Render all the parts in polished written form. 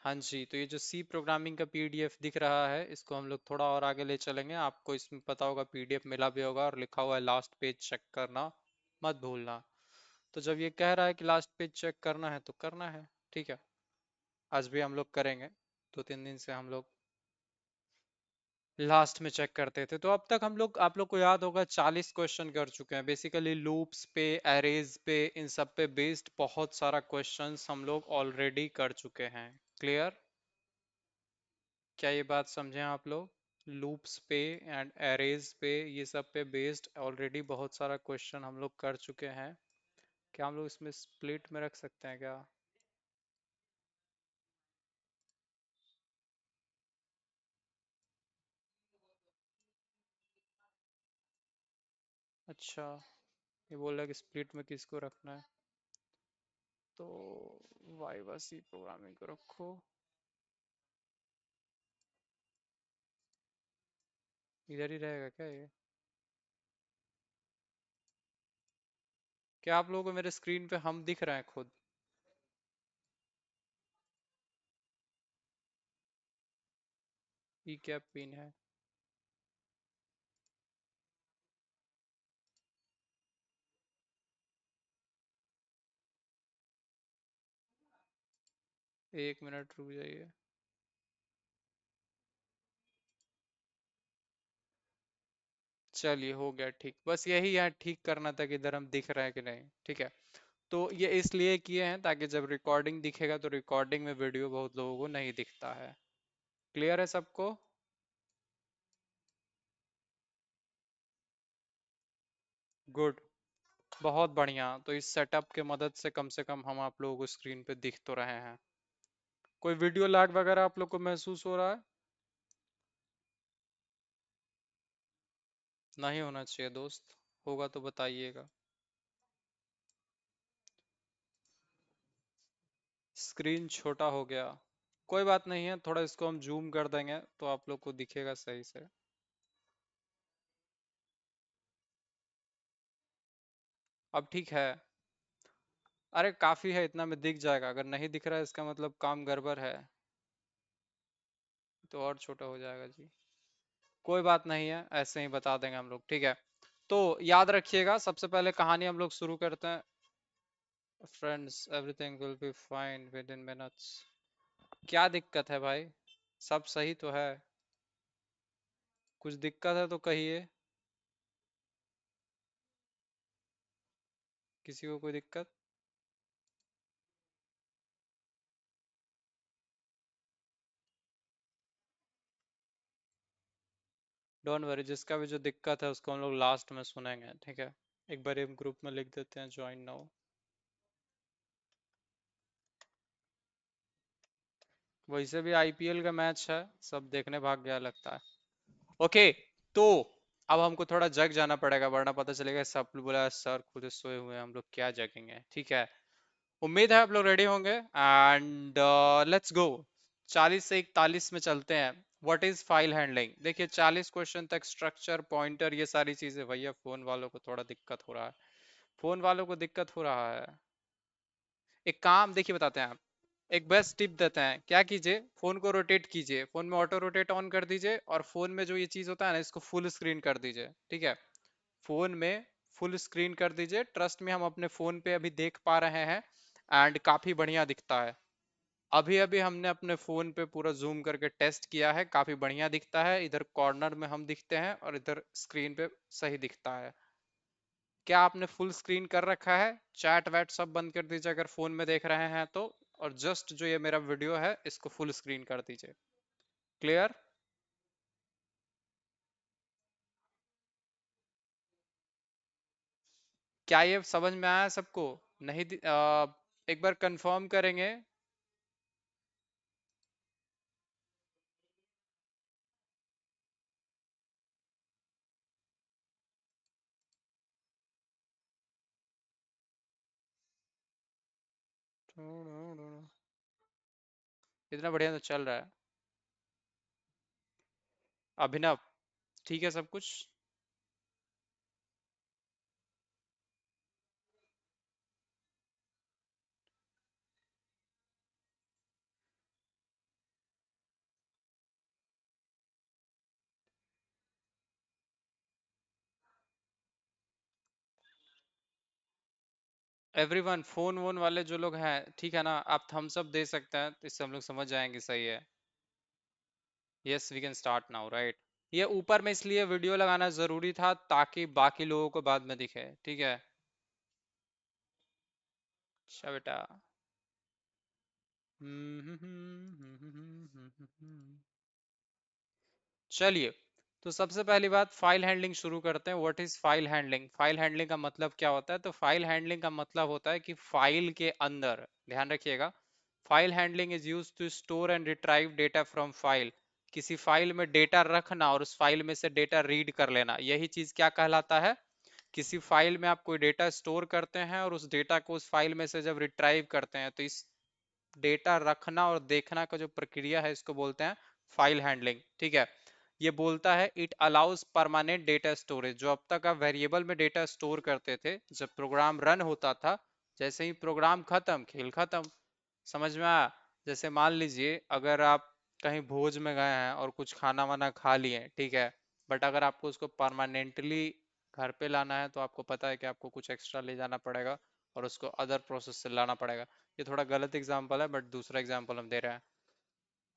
हाँ जी, तो ये जो सी प्रोग्रामिंग का पीडीएफ दिख रहा है, इसको हम लोग थोड़ा और आगे ले चलेंगे। आपको इसमें पता होगा पीडीएफ मिला भी होगा और लिखा हुआ है लास्ट पेज चेक करना मत भूलना। तो जब ये कह रहा है कि लास्ट पेज चेक करना है तो करना है, ठीक है। आज भी हम लोग करेंगे। 2-3 दिन से हम लोग लास्ट में चेक करते थे। तो अब तक हम लोग, आप लोग को याद होगा, 40 क्वेश्चन कर चुके हैं। बेसिकली लूप्स पे, एरेज पे, इन सब पे बेस्ड बहुत सारा क्वेश्चंस हम लोग ऑलरेडी कर चुके हैं। क्लियर? क्या ये बात समझे आप लोग? लूप्स पे एंड एरेज पे, ये सब पे बेस्ड ऑलरेडी बहुत सारा क्वेश्चन हम लोग कर चुके हैं। क्या हम लोग इसमें स्प्लिट में रख सकते हैं क्या? अच्छा, ये बोल रहा है कि स्प्लिट में किसको रखना है। तो वाइवा सी प्रोग्रामिंग को रखो। इधर ही रहेगा क्या ये? क्या आप लोगों को मेरे स्क्रीन पे हम दिख रहे हैं खुद? ये क्या पिन है? एक मिनट रुक जाइए। चलिए, हो गया ठीक। बस यही यहाँ ठीक करना था कि इधर हम दिख रहे हैं कि नहीं। ठीक है। तो ये इसलिए किए हैं ताकि जब रिकॉर्डिंग दिखेगा तो रिकॉर्डिंग में वीडियो बहुत लोगों को नहीं दिखता है। क्लियर है सबको? गुड। बहुत बढ़िया। तो इस सेटअप के मदद से कम हम आप लोगों को स्क्रीन पे दिख तो रहे हैं। कोई वीडियो लैग वगैरह आप लोग को महसूस हो रहा है? नहीं होना चाहिए दोस्त। होगा तो बताइएगा। स्क्रीन छोटा हो गया। कोई बात नहीं है, थोड़ा इसको हम जूम कर देंगे तो आप लोग को दिखेगा सही से। अब ठीक है? अरे काफी है, इतना में दिख जाएगा। अगर नहीं दिख रहा है इसका मतलब काम गड़बड़ है। तो और छोटा हो जाएगा जी। कोई बात नहीं है, ऐसे ही बता देंगे हम लोग। ठीक है। तो याद रखिएगा, सबसे पहले कहानी हम लोग शुरू करते हैं। Friends, everything will be fine with in minutes. क्या दिक्कत है भाई? सब सही तो है? कुछ दिक्कत है तो कहिए। किसी को कोई दिक्कत? डोंट वरी, जिसका भी जो दिक्कत है उसको हम लोग लास्ट में सुनेंगे। ठीक है। एक बार एक ग्रुप में लिख देते हैं, ज्वाइन नाउ। वैसे भी आईपीएल का मैच है, सब देखने भाग गया लगता है। ओके। तो अब हमको थोड़ा जग जाना पड़ेगा, वरना पता चलेगा सब लोग बोला सर खुद सोए हुए हैं, हम लोग क्या जगेंगे। ठीक है। उम्मीद है आप लोग रेडी होंगे एंड लेट्स गो। 40 से 41 में चलते हैं। What is file handling? देखिए, 40 क्वेश्चन तक स्ट्रक्चर, पॉइंटर, ये सारी चीजें। भैया फोन वालों को थोड़ा दिक्कत हो रहा है। फोन वालों को दिक्कत हो रहा है। एक काम देखिए, बताते हैं। आप एक बेस्ट टिप देते हैं। क्या कीजिए, फोन को रोटेट कीजिए, फोन में ऑटो रोटेट ऑन कर दीजिए और फोन में जो ये चीज होता है ना, इसको फुल स्क्रीन कर दीजिए। ठीक है। फोन में फुल स्क्रीन कर दीजिए। ट्रस्ट में, हम अपने फोन पे अभी देख पा रहे हैं एंड काफी बढ़िया दिखता है। अभी अभी हमने अपने फोन पे पूरा जूम करके टेस्ट किया है, काफी बढ़िया दिखता है। इधर कॉर्नर में हम दिखते हैं और इधर स्क्रीन पे सही दिखता है। क्या आपने फुल स्क्रीन कर रखा है? चैट वैट सब बंद कर दीजिए अगर फोन में देख रहे हैं तो। और जस्ट जो ये मेरा वीडियो है इसको फुल स्क्रीन कर दीजिए। क्लियर? क्या ये समझ में आया सबको? नहीं एक बार कंफर्म करेंगे। इतना बढ़िया तो चल रहा है। अभिनव, ठीक है सब कुछ? एवरीवन, फोन वोन वाले जो लोग हैं, ठीक है ना, आप थम्स अप दे सकते हैं तो इससे हम लोग समझ जाएंगे सही है। Yes, we can start now, right. ये ऊपर में इसलिए वीडियो लगाना जरूरी था ताकि बाकी लोगों को बाद में दिखे, ठीक है। अच्छा बेटा। चलिए, तो सबसे पहली बात फाइल हैंडलिंग शुरू करते हैं। What is file handling? File handling का मतलब क्या होता है? तो फाइल हैंडलिंग का मतलब होता है कि फाइल के अंदर, ध्यान रखिएगा, file handling is used to store and retrieve data from file. किसी फाइल में डेटा रखना और उस फाइल में से डेटा रीड कर लेना, यही चीज क्या कहलाता है? किसी फाइल में आप कोई डेटा स्टोर करते हैं और उस डेटा को उस फाइल में से जब रिट्राइव करते हैं, तो इस डेटा रखना और देखना का जो प्रक्रिया है इसको बोलते हैं फाइल हैंडलिंग, ठीक है। ये बोलता है it allows permanent data storage. जो अब तक आप वेरिएबल में डेटा स्टोर करते थे, जब प्रोग्राम रन होता था, जैसे ही प्रोग्राम खत्म, खेल खत्म। समझ में आया? जैसे मान लीजिए अगर आप कहीं भोज में गए हैं और कुछ खाना वाना खा लिए, ठीक है, बट अगर आपको उसको परमानेंटली घर पे लाना है तो आपको पता है कि आपको कुछ एक्स्ट्रा ले जाना पड़ेगा और उसको अदर प्रोसेस से लाना पड़ेगा। ये थोड़ा गलत एग्जांपल है, बट दूसरा एग्जांपल हम दे रहे हैं।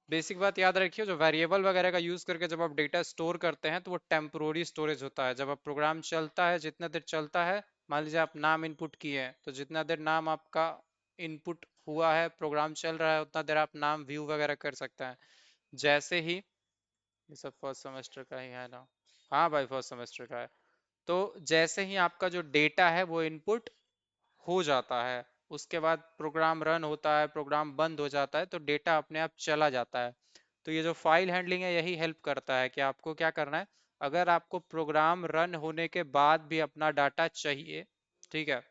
बेसिक बात याद रखिए, जो वेरिएबल वगैरह का यूज करके जब आप डेटा स्टोर करते हैं तो वो टेम्पोररी स्टोरेज होता है। जब आप प्रोग्राम चलता है, जितना देर चलता है, मान लीजिए आप नाम इनपुट किए हैं, तो जितना देर नाम आपका इनपुट हुआ है, प्रोग्राम चल रहा है, उतना देर आप नाम व्यू वगैरह कर सकते हैं। जैसे ही, ये सब फर्स्ट सेमेस्टर का ही है ना? हाँ भाई, फर्स्ट सेमेस्टर का है। तो जैसे ही आपका जो डेटा है वो इनपुट हो जाता है, उसके बाद प्रोग्राम रन होता है, प्रोग्राम बंद हो जाता है, तो डेटा अपने आप चला जाता है। तो ये जो फाइल हैंडलिंग है यही हेल्प करता है कि आपको क्या करना है। अगर आपको प्रोग्राम रन होने के बाद भी अपना डाटा चाहिए, ठीक है,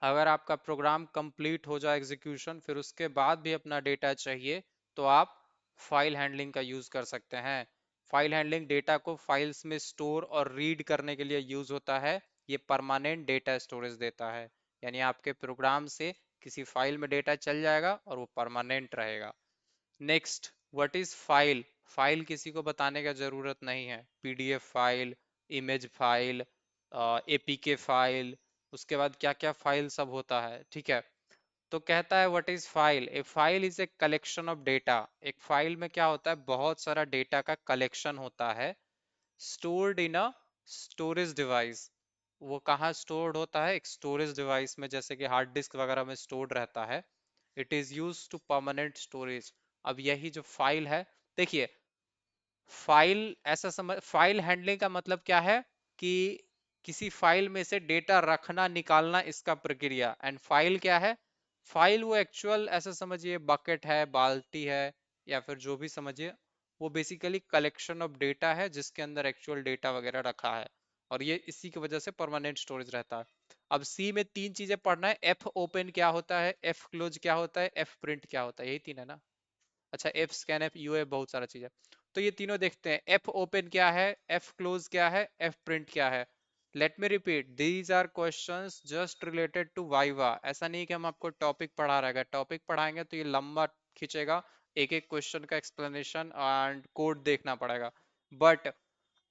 अगर आपका प्रोग्राम कंप्लीट हो जाए एग्जीक्यूशन, फिर उसके बाद भी अपना डेटा चाहिए, तो आप फाइल हैंडलिंग का यूज कर सकते हैं। फाइल हैंडलिंग डेटा को फाइल्स में स्टोर और रीड करने के लिए यूज होता है। ये परमानेंट डेटा स्टोरेज देता है, यानी आपके प्रोग्राम से किसी फाइल में डेटा चल जाएगा और वो परमानेंट रहेगा। Next, what is file? File किसी को बताने का जरूरत नहीं है। PDF file, image file, APK file, उसके बाद क्या क्या फाइल सब होता है, ठीक है। तो कहता है what is file? A file is a collection of data. एक फाइल में क्या होता है? बहुत सारा डेटा का कलेक्शन होता है, stored in a storage device. वो कहाँ स्टोर्ड होता है? एक स्टोरेज डिवाइस में, जैसे कि हार्ड डिस्क वगैरह में स्टोर्ड रहता है। It is use to permanent storage. अब यही जो फाइल है, देखिए, फाइल ऐसा समझ, फाइल हैंडलिंग का मतलब क्या है कि किसी फाइल में से डेटा रखना निकालना, इसका प्रक्रिया। एंड फाइल क्या है? फाइल वो एक्चुअल, ऐसा समझिए बकेट है, बाल्टी है, या फिर जो भी समझिए, वो बेसिकली कलेक्शन ऑफ डेटा है जिसके अंदर एक्चुअल डेटा वगैरह रखा है, और ये इसी की वजह से परमानेंट स्टोरेज रहता है। अब सी में तीन चीजें पढ़ना है। एफ ओपन क्या होता है, एफ क्लोज क्या होता है, एफ प्रिंट क्या होता है, यही तीन है ना? अच्छा, F scan, F you, F बहुत सारा चीज है। तो ये तीनों देखते हैं। एफ ओपन क्या है, एफ क्लोज क्या है, एफ प्रिंट क्या है। Let me repeat, these are questions just related to viva. ऐसा नहीं कि हम आपको टॉपिक पढ़ा रहेगा, टॉपिक पढ़ाएंगे तो ये लंबा खींचेगा, एक एक क्वेश्चन का एक्सप्लेनेशन एंड कोड देखना पड़ेगा। बट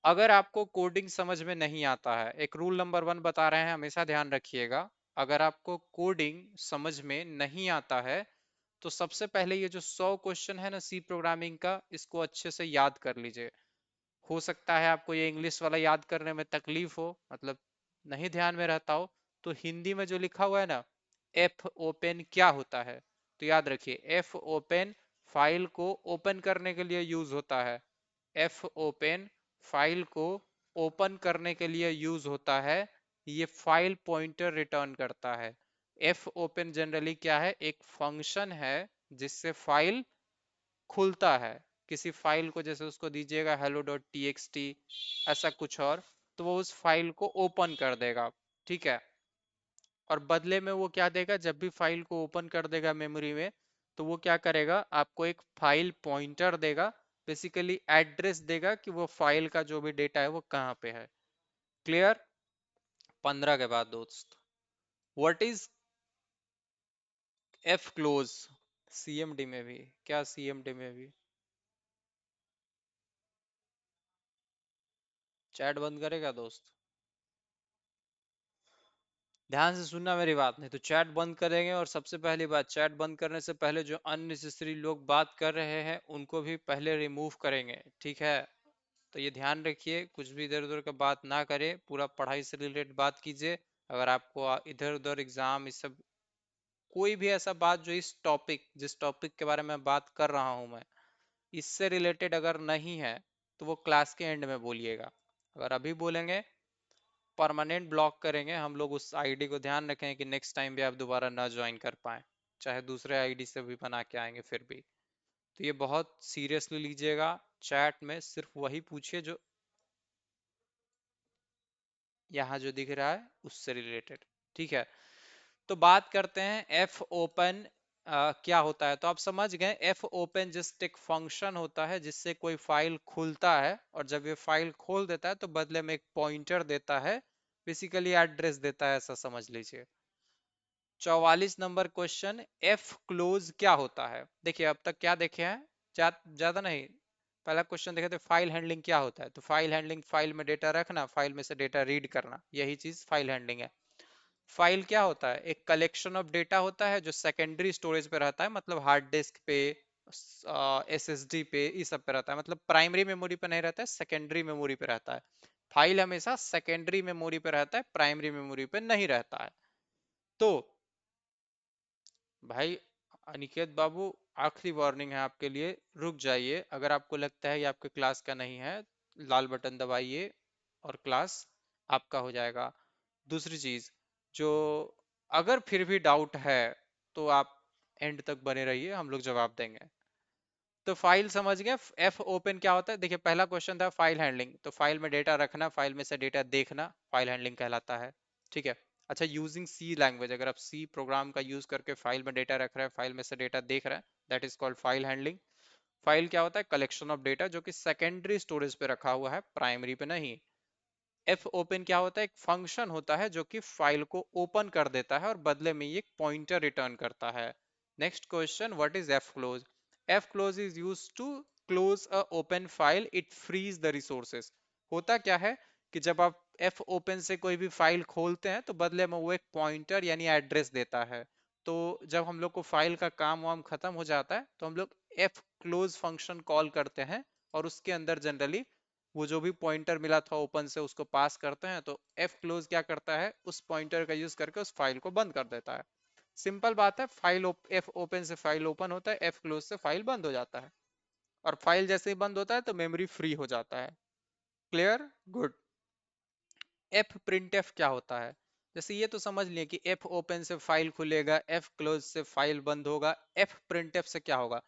अगर आपको कोडिंग समझ में नहीं आता है, एक रूल नंबर वन बता रहे हैं, हमेशा ध्यान रखिएगा। अगर आपको कोडिंग समझ में नहीं आता है, तो सबसे पहले ये जो 100 क्वेश्चन है ना सी प्रोग्रामिंग का, इसको अच्छे से याद कर लीजिए। हो सकता है आपको ये इंग्लिश वाला याद करने में तकलीफ हो, मतलब नहीं ध्यान में रहता हो, तो हिंदी में जो लिखा हुआ है ना, एफ ओपन क्या होता है, तो याद रखिए, एफ ओपन फाइल को ओपन करने के लिए यूज होता है। एफ ओपन फाइल को ओपन करने के लिए यूज होता है। ये फाइल पॉइंटर रिटर्न करता है। एफ ओपन जनरली क्या है? एक फंक्शन है जिससे फाइल खुलता है। किसी फाइल को, जैसे उसको दीजिएगा hello डॉट टी ऐसा कुछ, और तो वो उस फाइल को ओपन कर देगा, ठीक है। और बदले में वो क्या देगा? जब भी फाइल को ओपन कर देगा मेमोरी में, तो वो क्या करेगा? आपको एक फाइल पॉइंटर देगा, बेसिकली एड्रेस देगा कि वो फाइल का जो भी डेटा है वो कहाँ पे है। क्लियर? 15 के बाद दोस्त, what is F close? CMD में भी क्या? सीएमडी में भी चैट बंद करेगा दोस्त? ध्यान से सुनना मेरी बात, नहीं तो चैट बंद करेंगे। और सबसे पहली बात, चैट बंद करने से पहले जो अननेसेसरी लोग बात कर रहे हैं उनको भी पहले रिमूव करेंगे, ठीक है? तो ये ध्यान रखिए, कुछ भी इधर उधर का बात ना करें, पूरा पढ़ाई से रिलेटेड बात कीजिए। अगर आपको इधर उधर एग्जाम इस सब, कोई भी ऐसा बात जो इस टॉपिक, जिस टॉपिक के बारे में बात कर रहा हूं मैं, इससे रिलेटेड अगर नहीं है तो वो क्लास के एंड में बोलिएगा। अगर अभी बोलेंगे, परमानेंट ब्लॉक करेंगे हम लोग उस आईडी को। ध्यान रखें कि नेक्स्ट टाइम भी आप दोबारा ना ज्वाइन कर पाए, चाहे दूसरे आईडी से भी बना के आएंगे फिर भी। तो ये बहुत सीरियसली लीजिएगा। चैट में सिर्फ वही पूछिए जो यहाँ जो दिख रहा है उससे रिलेटेड, ठीक है? तो बात करते हैं एफ ओपन क्या होता है। तो आप समझ गए, एफ ओपन जस्ट एक फंक्शन होता है जिससे कोई फाइल खुलता है, और जब ये फाइल खोल देता है तो बदले में एक पॉइंटर देता है, बेसिकली एड्रेस देता है, ऐसा समझ लीजिए। 44 नंबर क्वेश्चन, एफ क्लोज क्या होता है? देखिए अब तक क्या देखे हैं, ज्यादा नहीं। पहला क्वेश्चन देखे थे फाइल हैंडलिंग क्या होता है। तो फाइल हैंडलिंग, फाइल में डेटा रखना, फाइल में से डेटा रीड करना, यही चीज फाइल हैंडलिंग है। फाइल क्या होता है? एक कलेक्शन ऑफ डेटा होता है जो सेकेंडरी स्टोरेज पे रहता है, मतलब हार्ड डिस्क पे, एसएसडी पे, इस सब पे रहता है। मतलब प्राइमरी मेमोरी पे नहीं रहता है, सेकेंडरी मेमोरी पे रहता है। फाइल हमेशा सेकेंडरी मेमोरी पे रहता है, प्राइमरी मेमोरी पे नहीं रहता है। तो भाई अनिकेत बाबू, आखिरी वार्निंग है आपके लिए, रुक जाइए। अगर आपको लगता है ये आपके क्लास का नहीं है, लाल बटन दबाइए और क्लास आपका हो जाएगा। दूसरी चीज, जो अगर फिर भी डाउट है तो आप एंड तक बने रहिए, हम लोग जवाब देंगे। तो फाइल समझ गए, एफ ओपन क्या होता है? देखिए पहला क्वेश्चन था फाइल हैंडलिंग, तो फाइल में डेटा रखना, फाइल में से डेटा देखना, फाइल हैंडलिंग कहलाता है, ठीक है? अच्छा, यूजिंग सी लैंग्वेज, अगर आप सी प्रोग्राम का यूज करके फाइल में डेटा रख रहे हैं, फाइल में से डेटा देख रहे हैं, that is called file handling. File क्या होता है? कलेक्शन ऑफ डेटा जो कि सेकेंडरी स्टोरेज पे रखा हुआ है, प्राइमरी पे नहीं। एफ ओपन क्या होता है? एक फंक्शन होता है जो कि फाइल को ओपन कर देता है और बदले में ये एक पॉइंटर रिटर्न करता है। Next question, what is F close? F close is used to close a open file, it frees the resources. होता क्या है कि जब आप एफ ओपन से कोई भी फाइल खोलते हैं तो बदले में वो एक पॉइंटर यानी एड्रेस देता है। तो जब हम लोग को फाइल का काम वाम खत्म हो जाता है तो हम लोग एफ क्लोज फंक्शन कॉल करते हैं, और उसके अंदर जनरली वो जो भी पॉइंटर मिला था ओपन से उसको पास करते हैं। तो एफ क्लोज क्या करता है? उस पॉइंटर का यूज करके उस फाइल को बंद कर देता है। सिंपल बात है, फाइल एफ ओपन से फाइल ओपन होता है, एफ क्लोज से फाइल बंद हो जाता है। और फाइल जैसे ही बंद होता है तो मेमोरी फ्री हो जाता है। Clear? Good. F print F क्या होता है? जैसे ये तो समझ लिए कि एफ ओपन से फाइल खुलेगा, एफ क्लोज से फाइल बंद होगा, एफ प्रिंट एफ से क्या होगा?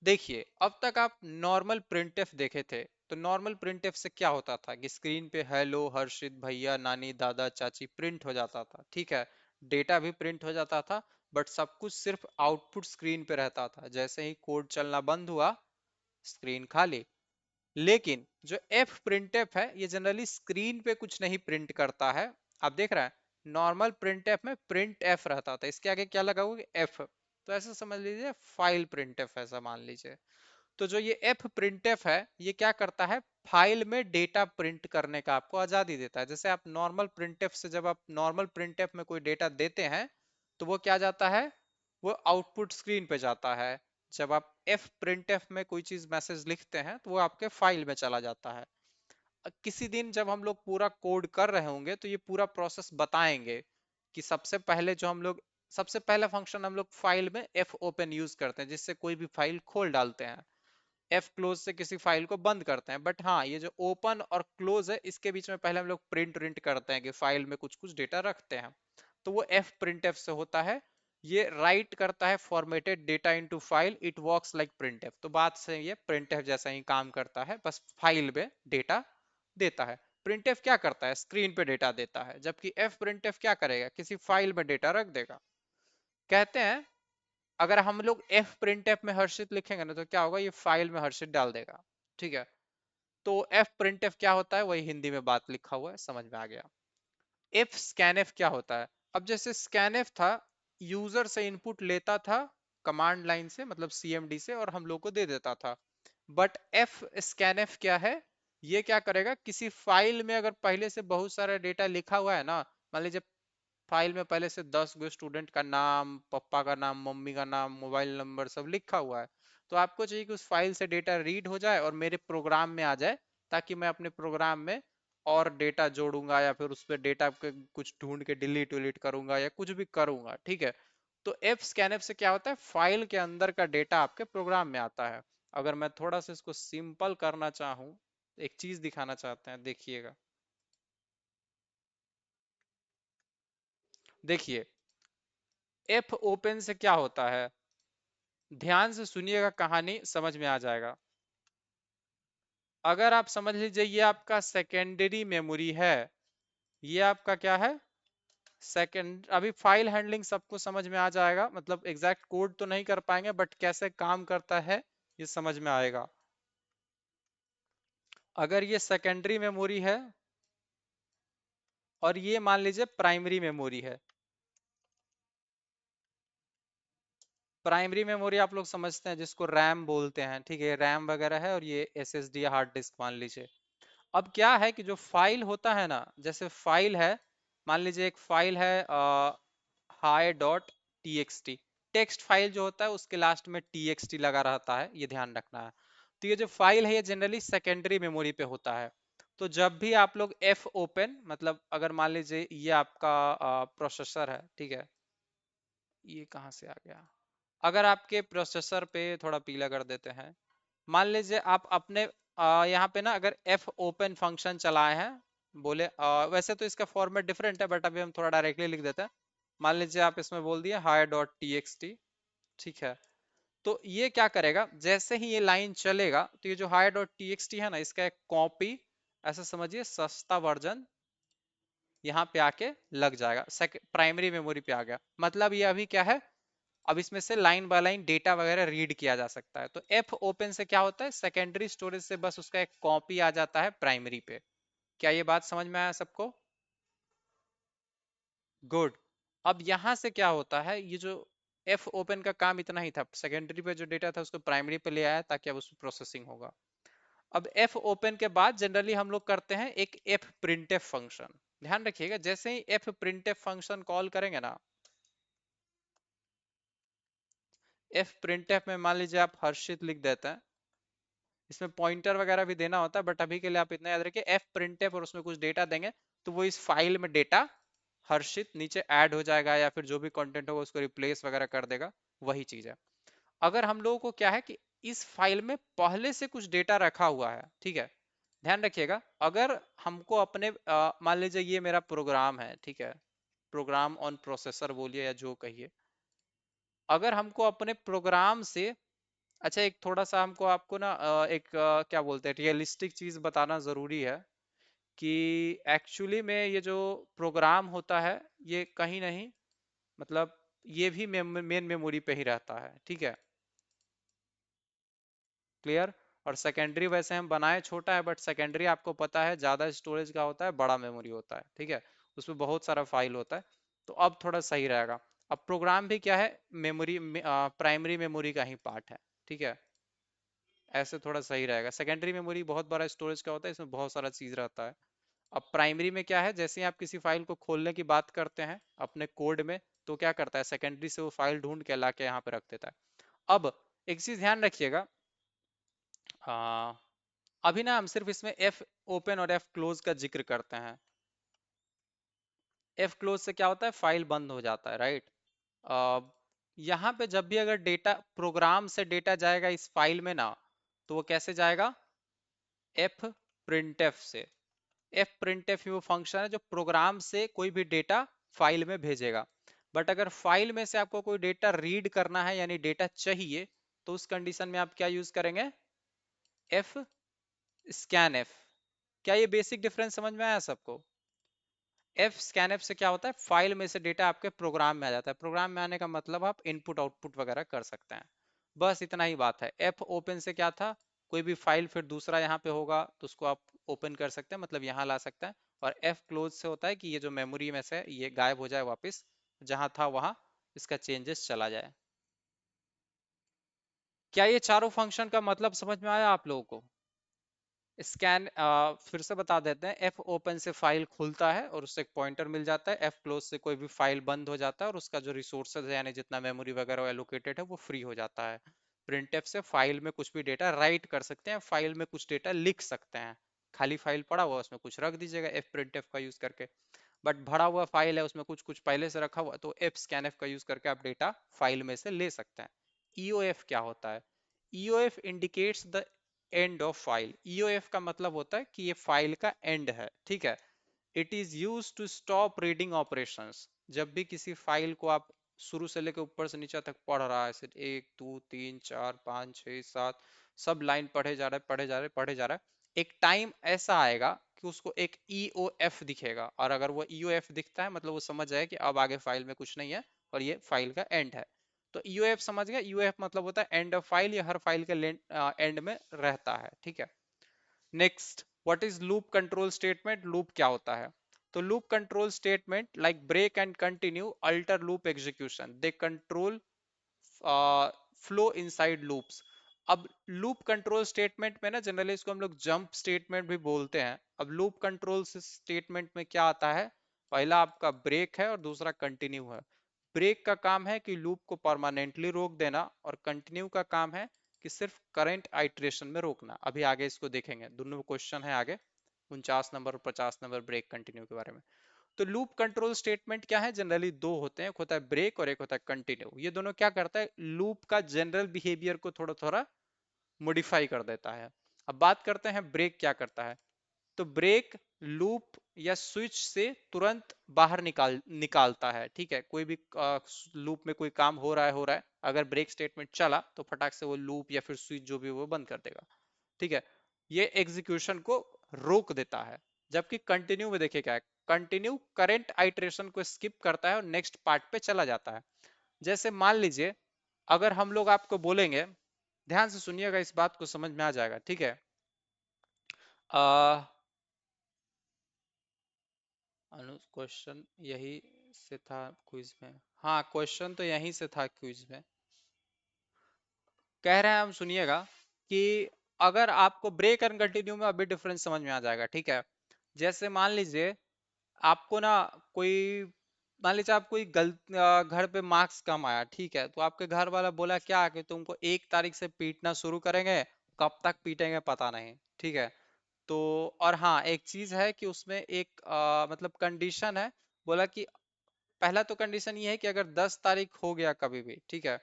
देखिए अब तक आप नॉर्मल प्रिंटफ देखे थे, तो नॉर्मल प्रिंटफ से क्या होता था कि स्क्रीन पे हेलो, हर्षित, भैया, नानी, दादा, चाची प्रिंट हो जाता था, ठीक है? डेटा भी प्रिंट हो जाता था, बट सब कुछ सिर्फ आउटपुट स्क्रीन पे रहता था। जैसे ही कोड चलना बंद हुआ, स्क्रीन खाली। लेकिन जो एफ प्रिंटफ है ये जनरली स्क्रीन पे कुछ नहीं प्रिंट करता है। आप देख रहे हैं नॉर्मल प्रिंटफ में प्रिंट एफ रहता था, इसके आगे क्या लगा हुआ? एफ। तो ऐसा समझ लीजिए फाइल प्रिंटफ, ऐसा मान लीजिए। तो जो ये एफ प्रिंटफ है ये क्या करता है? फाइल में डेटा प्रिंट करने का आपको आजादी देता है। जैसे आप नॉर्मल प्रिंटफ से, जब आप नॉर्मल प्रिंटफ में कोई डेटा देते हैं तो वो क्या जाता है? वो आउटपुट स्क्रीन पे जाता है। जब आप एफ प्रिंटफ में कोई चीज मैसेज लिखते हैं तो वो आपके फाइल में चला जाता है। किसी दिन जब हम लोग पूरा कोड कर रहे होंगे तो ये पूरा प्रोसेस बताएंगे कि सबसे पहले जो हम लोग, सबसे पहला फंक्शन हम लोग फाइल में एफ ओपन यूज करते हैं जिससे कोई भी फाइल खोल डालते हैं, एफ क्लोज से किसी फाइल को बंद करते हैं। बट हाँ, ये जो ओपन और क्लोज है इसके बीच में पहले हम लोग प्रिंट प्रिंट करते हैं कि फाइल में कुछ कुछ डेटा रखते हैं। तो वो एफ प्रिंट एफ से होता है। ये राइट करता है formatted data into file, it works like print F. तो बात से ये प्रिंट एफ जैसा ही काम करता है, बस फाइल में डेटा देता है। प्रिंट एफ क्या करता है? स्क्रीन पे डेटा देता है, जबकि एफ प्रिंट एफ क्या करेगा? किसी फाइल में डेटा रख देगा। कहते हैं अगर हम लोग एफ प्रिंट एफ में हर्षित लिखेंगे ना तो क्या होगा? ये फाइल में हर्षित डाल देगा, ठीक है? तो एफ प्रिंट एफ क्या होता है? वही हिंदी में बात लिखा हुआ है, समझ में आ गया। एफ स्कैन एफ क्या होता है? अब जैसे स्कैन एफ था, यूजर से इनपुट लेता था कमांड लाइन से, मतलब सीएमडी से, और हम लोग को दे देता था। बट एफ स्कैन एफ क्या है? ये क्या करेगा? किसी फाइल में अगर पहले से बहुत सारा डेटा लिखा हुआ है ना, मान लीजिए फाइल में पहले से 10 गो स्टूडेंट का नाम, पापा का नाम, मम्मी का नाम, मोबाइल नंबर सब लिखा हुआ है। तो आपको चाहिए कि उस फाइल से डेटा रीड हो जाए और मेरे प्रोग्राम में आ जाए, ताकि मैं अपने प्रोग्राम में और डेटा जोड़ूंगा या फिर उस पर डेटा के कुछ ढूंढ के डिलीट विलीट करूंगा या कुछ भी करूंगा, ठीक है। तो एफ स्कैन एफ से क्या होता है, फाइल के अंदर का डेटा आपके प्रोग्राम में आता है। अगर मैं थोड़ा सा इसको सिंपल करना चाहूँ, एक चीज दिखाना चाहते हैं, देखिएगा। देखिए, एफ ओपन से क्या होता है, ध्यान से सुनिएगा, कहानी समझ में आ जाएगा। अगर आप समझ लीजिए ये आपका सेकेंडरी मेमोरी है, ये आपका क्या है, सेकेंड। अभी फाइल हैंडलिंग सबको समझ में आ जाएगा, मतलब एग्जैक्ट कोड तो नहीं कर पाएंगे, बट कैसे काम करता है ये समझ में आएगा। अगर ये सेकेंडरी मेमोरी है और ये मान लीजिए प्राइमरी मेमोरी है। प्राइमरी मेमोरी आप लोग समझते हैं जिसको रैम बोलते हैं, ठीक है, रैम वगैरह है, और ये एसएसडी या हार्ड डिस्क मान लीजिए। अब क्या है कि जो फाइल होता है ना, जैसे फाइल है, मान लीजिए एक फाइल है high dot T x T, text file जो होता है उसके लास्ट में टी एक्स टी लगा रहता है, ये ध्यान रखना है। तो ये जो फाइल है ये जनरली सेकेंडरी मेमोरी पे होता है। तो जब भी आप लोग एफ ओपन, मतलब अगर मान लीजिए ये आपका प्रोसेसर है, ठीक है, ये कहाँ से आ गया, अगर आपके प्रोसेसर पे थोड़ा पीला कर देते हैं, मान लीजिए आप अपने यहाँ पे ना अगर एफ ओपन फंक्शन चलाए हैं, बोले वैसे तो इसका फॉर्मेट डिफरेंट है, बट अभी हम थोड़ा डायरेक्टली लिख देते हैं। मान लीजिए आप इसमें बोल दिए high dot T x T, ठीक है। तो ये क्या करेगा, जैसे ही ये लाइन चलेगा तो ये जो high dot T x T है ना, इसका एक कॉपी, ऐसा समझिए सस्ता वर्जन, यहाँ पे आके लग जाएगा, प्राइमरी मेमोरी पे आ गया। मतलब ये अभी क्या है, अब इसमें से लाइन बाय लाइन डेटा वगैरह रीड किया जा सकता है। तो एफ ओपन से क्या होता है, सेकेंडरी स्टोरेज से बस उसका एक कॉपी आ जाता है प्राइमरी पे। क्या ये बात समझ में आया सबको? गुड। अब यहां से क्या होता है, ये जो एफ ओपन का काम इतना ही था, सेकेंडरी पे जो डेटा था उसको प्राइमरी पे ले आया ताकि अब उसमें प्रोसेसिंग होगा। अब एफ ओपन के बाद जनरली हम लोग करते हैं एक एफ प्रिंटफ फंक्शन। ध्यान रखिएगा, जैसे ही एफ प्रिंटफ फंक्शन कॉल करेंगे ना, एफ प्रिंटफ में मान लीजिए आप हर्षित लिख देते हैं, इसमें पॉइंटर वगैरह भी देना होता है, बट अभी के लिए आप इतना याद रखिए एफ प्रिंटफ, और उसमें कुछ डेटा देंगे तो वो इस फाइल में डेटा हर्षित नीचे ऐड हो जाएगा, या फिर जो भी कंटेंट होगा उसको रिप्लेस वगैरह कर देगा, वही चीज है। अगर हम लोगों को क्या है कि इस फाइल में पहले से कुछ डेटा रखा हुआ है, ठीक है, ध्यान रखिएगा। अगर हमको अपने मान लीजिए ये मेरा प्रोग्राम है, ठीक है, प्रोग्राम ऑन प्रोसेसर बोलिए या जो कहिए, अगर हमको अपने प्रोग्राम से, अच्छा एक थोड़ा सा हमको आपको ना क्या बोलते हैं, रियलिस्टिक चीज बताना जरूरी है कि एक्चुअली में ये जो प्रोग्राम होता है ये कहीं नहीं, मतलब ये भी मेन मेमोरी पे ही रहता है, ठीक है, क्लियर। और सेकेंडरी वैसे हम बनाए छोटा है, बट सेकेंडरी आपको पता है ज्यादा स्टोरेज का होता है, बड़ा मेमोरी होता है, ठीक है, उसमें बहुत सारा फाइल होता है। तो अब थोड़ा सही रहेगा। अब प्रोग्राम भी क्या है, मेमोरी, प्राइमरी मेमोरी का ही पार्ट है, ठीक है, ऐसे थोड़ा सही रहेगा। सेकेंडरी मेमोरी बहुत बड़ा स्टोरेज का होता है, इसमें बहुत सारा चीज रहता है। अब प्राइमरी में क्या है, जैसे ही आप किसी फाइल को खोलने की बात करते हैं अपने कोड में, तो क्या करता है, सेकेंडरी से वो फाइल ढूंढ के ला के यहाँ पे रख देता है। अब एक चीज ध्यान रखिएगा, आ, अभी ना हम सिर्फ इसमें एफ ओपन और एफ क्लोज का जिक्र करते हैं। एफ क्लोज से क्या होता है, फाइल बंद हो जाता है, राइट। यहाँ पे जब भी अगर डेटा, प्रोग्राम से डेटा जाएगा इस फाइल में ना, तो वो कैसे जाएगा, एफ प्रिंटफ से। एफ प्रिंटफ वो फंक्शन है जो प्रोग्राम से कोई भी डेटा फाइल में भेजेगा। बट अगर फाइल में से आपको कोई डेटा रीड करना है, यानी डेटा चाहिए, तो उस कंडीशन में आप क्या यूज करेंगे, एफ स्कैन एफ। क्या ये बेसिक डिफरेंस समझ में आया सबको? एफ स्कैन एफ से क्या होता है, फाइल में से डेटा आपके प्रोग्राम में आ जाता है। प्रोग्राम में आने का मतलब आप इनपुट आउटपुट वगैरह कर सकते हैं। बस इतना ही बात है। एफ ओपन से क्या था, कोई भी फाइल फिर दूसरा यहाँ पे होगा तो उसको आप ओपन कर सकते हैं, मतलब यहाँ ला सकते हैं। और एफ क्लोज से होता है कि ये जो मेमोरी में से ये गायब हो जाए वापस, जहां था वहां इसका चेंजेस चला जाए। क्या ये चारों फंक्शन का मतलब समझ में आया आप लोगों को? स्कैन फिर से बता देते हैं, एफ ओपन से फाइल खुलता है और उससे एक पॉइंटर मिल जाता है, एफ क्लोज से कोई भी फाइल बंद हो जाता है और उसका जो रिसोर्सेज है यानी जितना मेमोरी वगैरह एलोकेटेड है वो फ्री हो जाता है। प्रिंटफ से फाइल में कुछ भी डेटा राइट कर सकते हैं, फाइल में कुछ डेटा लिख सकते हैं। खाली फाइल पड़ा हुआ उसमें कुछ रख दीजिएगा एफ प्रिंटफ का यूज करके। बट भरा हुआ फाइल है उसमें कुछ कुछ पहले से रखा हुआ तो एफ स्कैनफ का यूज करके आप डेटा फाइल में से ले सकते हैं। ईओएफ क्या होता है? EOF indicates the end of file. EOF का मतलब होता है कि ये फाइल का एंड है, ठीक है। It is use to stop reading operations. जब भी किसी फाइल को आप शुरू से लेकर ऊपर से नीचे तक पढ़ रहा है, सिर्फ एक दो तीन चार पाँच छः सात सब लाइन पढ़े जा रहे पढ़े जा रहे पढ़े जा रहा है, एक टाइम ऐसा आएगा कि उसको एक ईओएफ दिखेगा, और अगर वो ईओएफ दिखता है मतलब वो समझ जाए कि अब आगे फाइल में कुछ नहीं है और ये फाइल का एंड है। तो ईओएफ समझ गया, ईओएफ मतलब होता है एंड ऑफ फाइल, या हर फाइल के एंड में रहता है, ठीक है। Next, what is loop control statement? Loop क्या होता है? तो loop control statement like break and continue alter loop execution, they control flow inside loops. अब लूप कंट्रोल स्टेटमेंट में ना जनरली इसको हम लोग जंप स्टेटमेंट भी बोलते हैं। अब लूप कंट्रोल स्टेटमेंट में क्या आता है? पहला आपका ब्रेक है और दूसरा कंटिन्यू है। ब्रेक का काम है कि लूप को परमानेंटली रोक देना, और कंटिन्यू का काम है कि सिर्फ करंट आइट्रेशन में रोकना। अभी आगे इसको देखेंगे, दोनों क्वेश्चन है आगे 49 नंबर और 50 नंबर ब्रेक कंटिन्यू के बारे में। तो लूप कंट्रोल स्टेटमेंट क्या है? जनरली दो होते हैं, एक होता है ब्रेक और एक होता है कंटिन्यू। ये दोनों क्या करता है? लूप का जनरल बिहेवियर को थोड़ा थोड़ा मॉडिफाई कर देता है। अब बात करते हैं ब्रेक क्या करता है। तो ब्रेक लूप या स्विच से तुरंत बाहर निकालता है, ठीक है। कोई भी लूप में कोई काम हो रहा है, अगर ब्रेक स्टेटमेंट चला तो फटाक से वो लूप या फिर स्विच जो भी वो बंद कर देगा, ठीक है। ये एग्जीक्यूशन को रोक देता है। जबकि कंटिन्यू में देखिए क्या है, कंटिन्यू करंट आइट्रेशन को स्किप करता है और नेक्स्ट पार्ट पे चला जाता है। जैसे मान लीजिए, अगर हम लोग आपको बोलेंगे, ध्यान से सुनिएगा इस बात को समझ में आ जाएगा, ठीक है। अनु क्वेश्चन यही से था क्विज में। हाँ, क्वेश्चन तो यहीं से था क्विज में। कह रहे हैं हम, सुनिएगा कि अगर आपको ब्रेक एंड कंटिन्यू में अभी डिफरेंस समझ में आ जाएगा, ठीक है। जैसे मान लीजिए आपको ना कोई, मान लीजिए आप कोई घर पे मार्क्स कम आया, ठीक है। तो आपके घर वाला बोला क्या कि तुमको 1 तारीख से पीटना शुरू करेंगे, कब तक पीटेंगे पता नहीं, ठीक है। तो और हाँ, एक चीज है कि उसमें एक मतलब कंडीशन है। बोला कि पहला तो कंडीशन ये है कि अगर 10 तारीख हो गया कभी भी, ठीक है,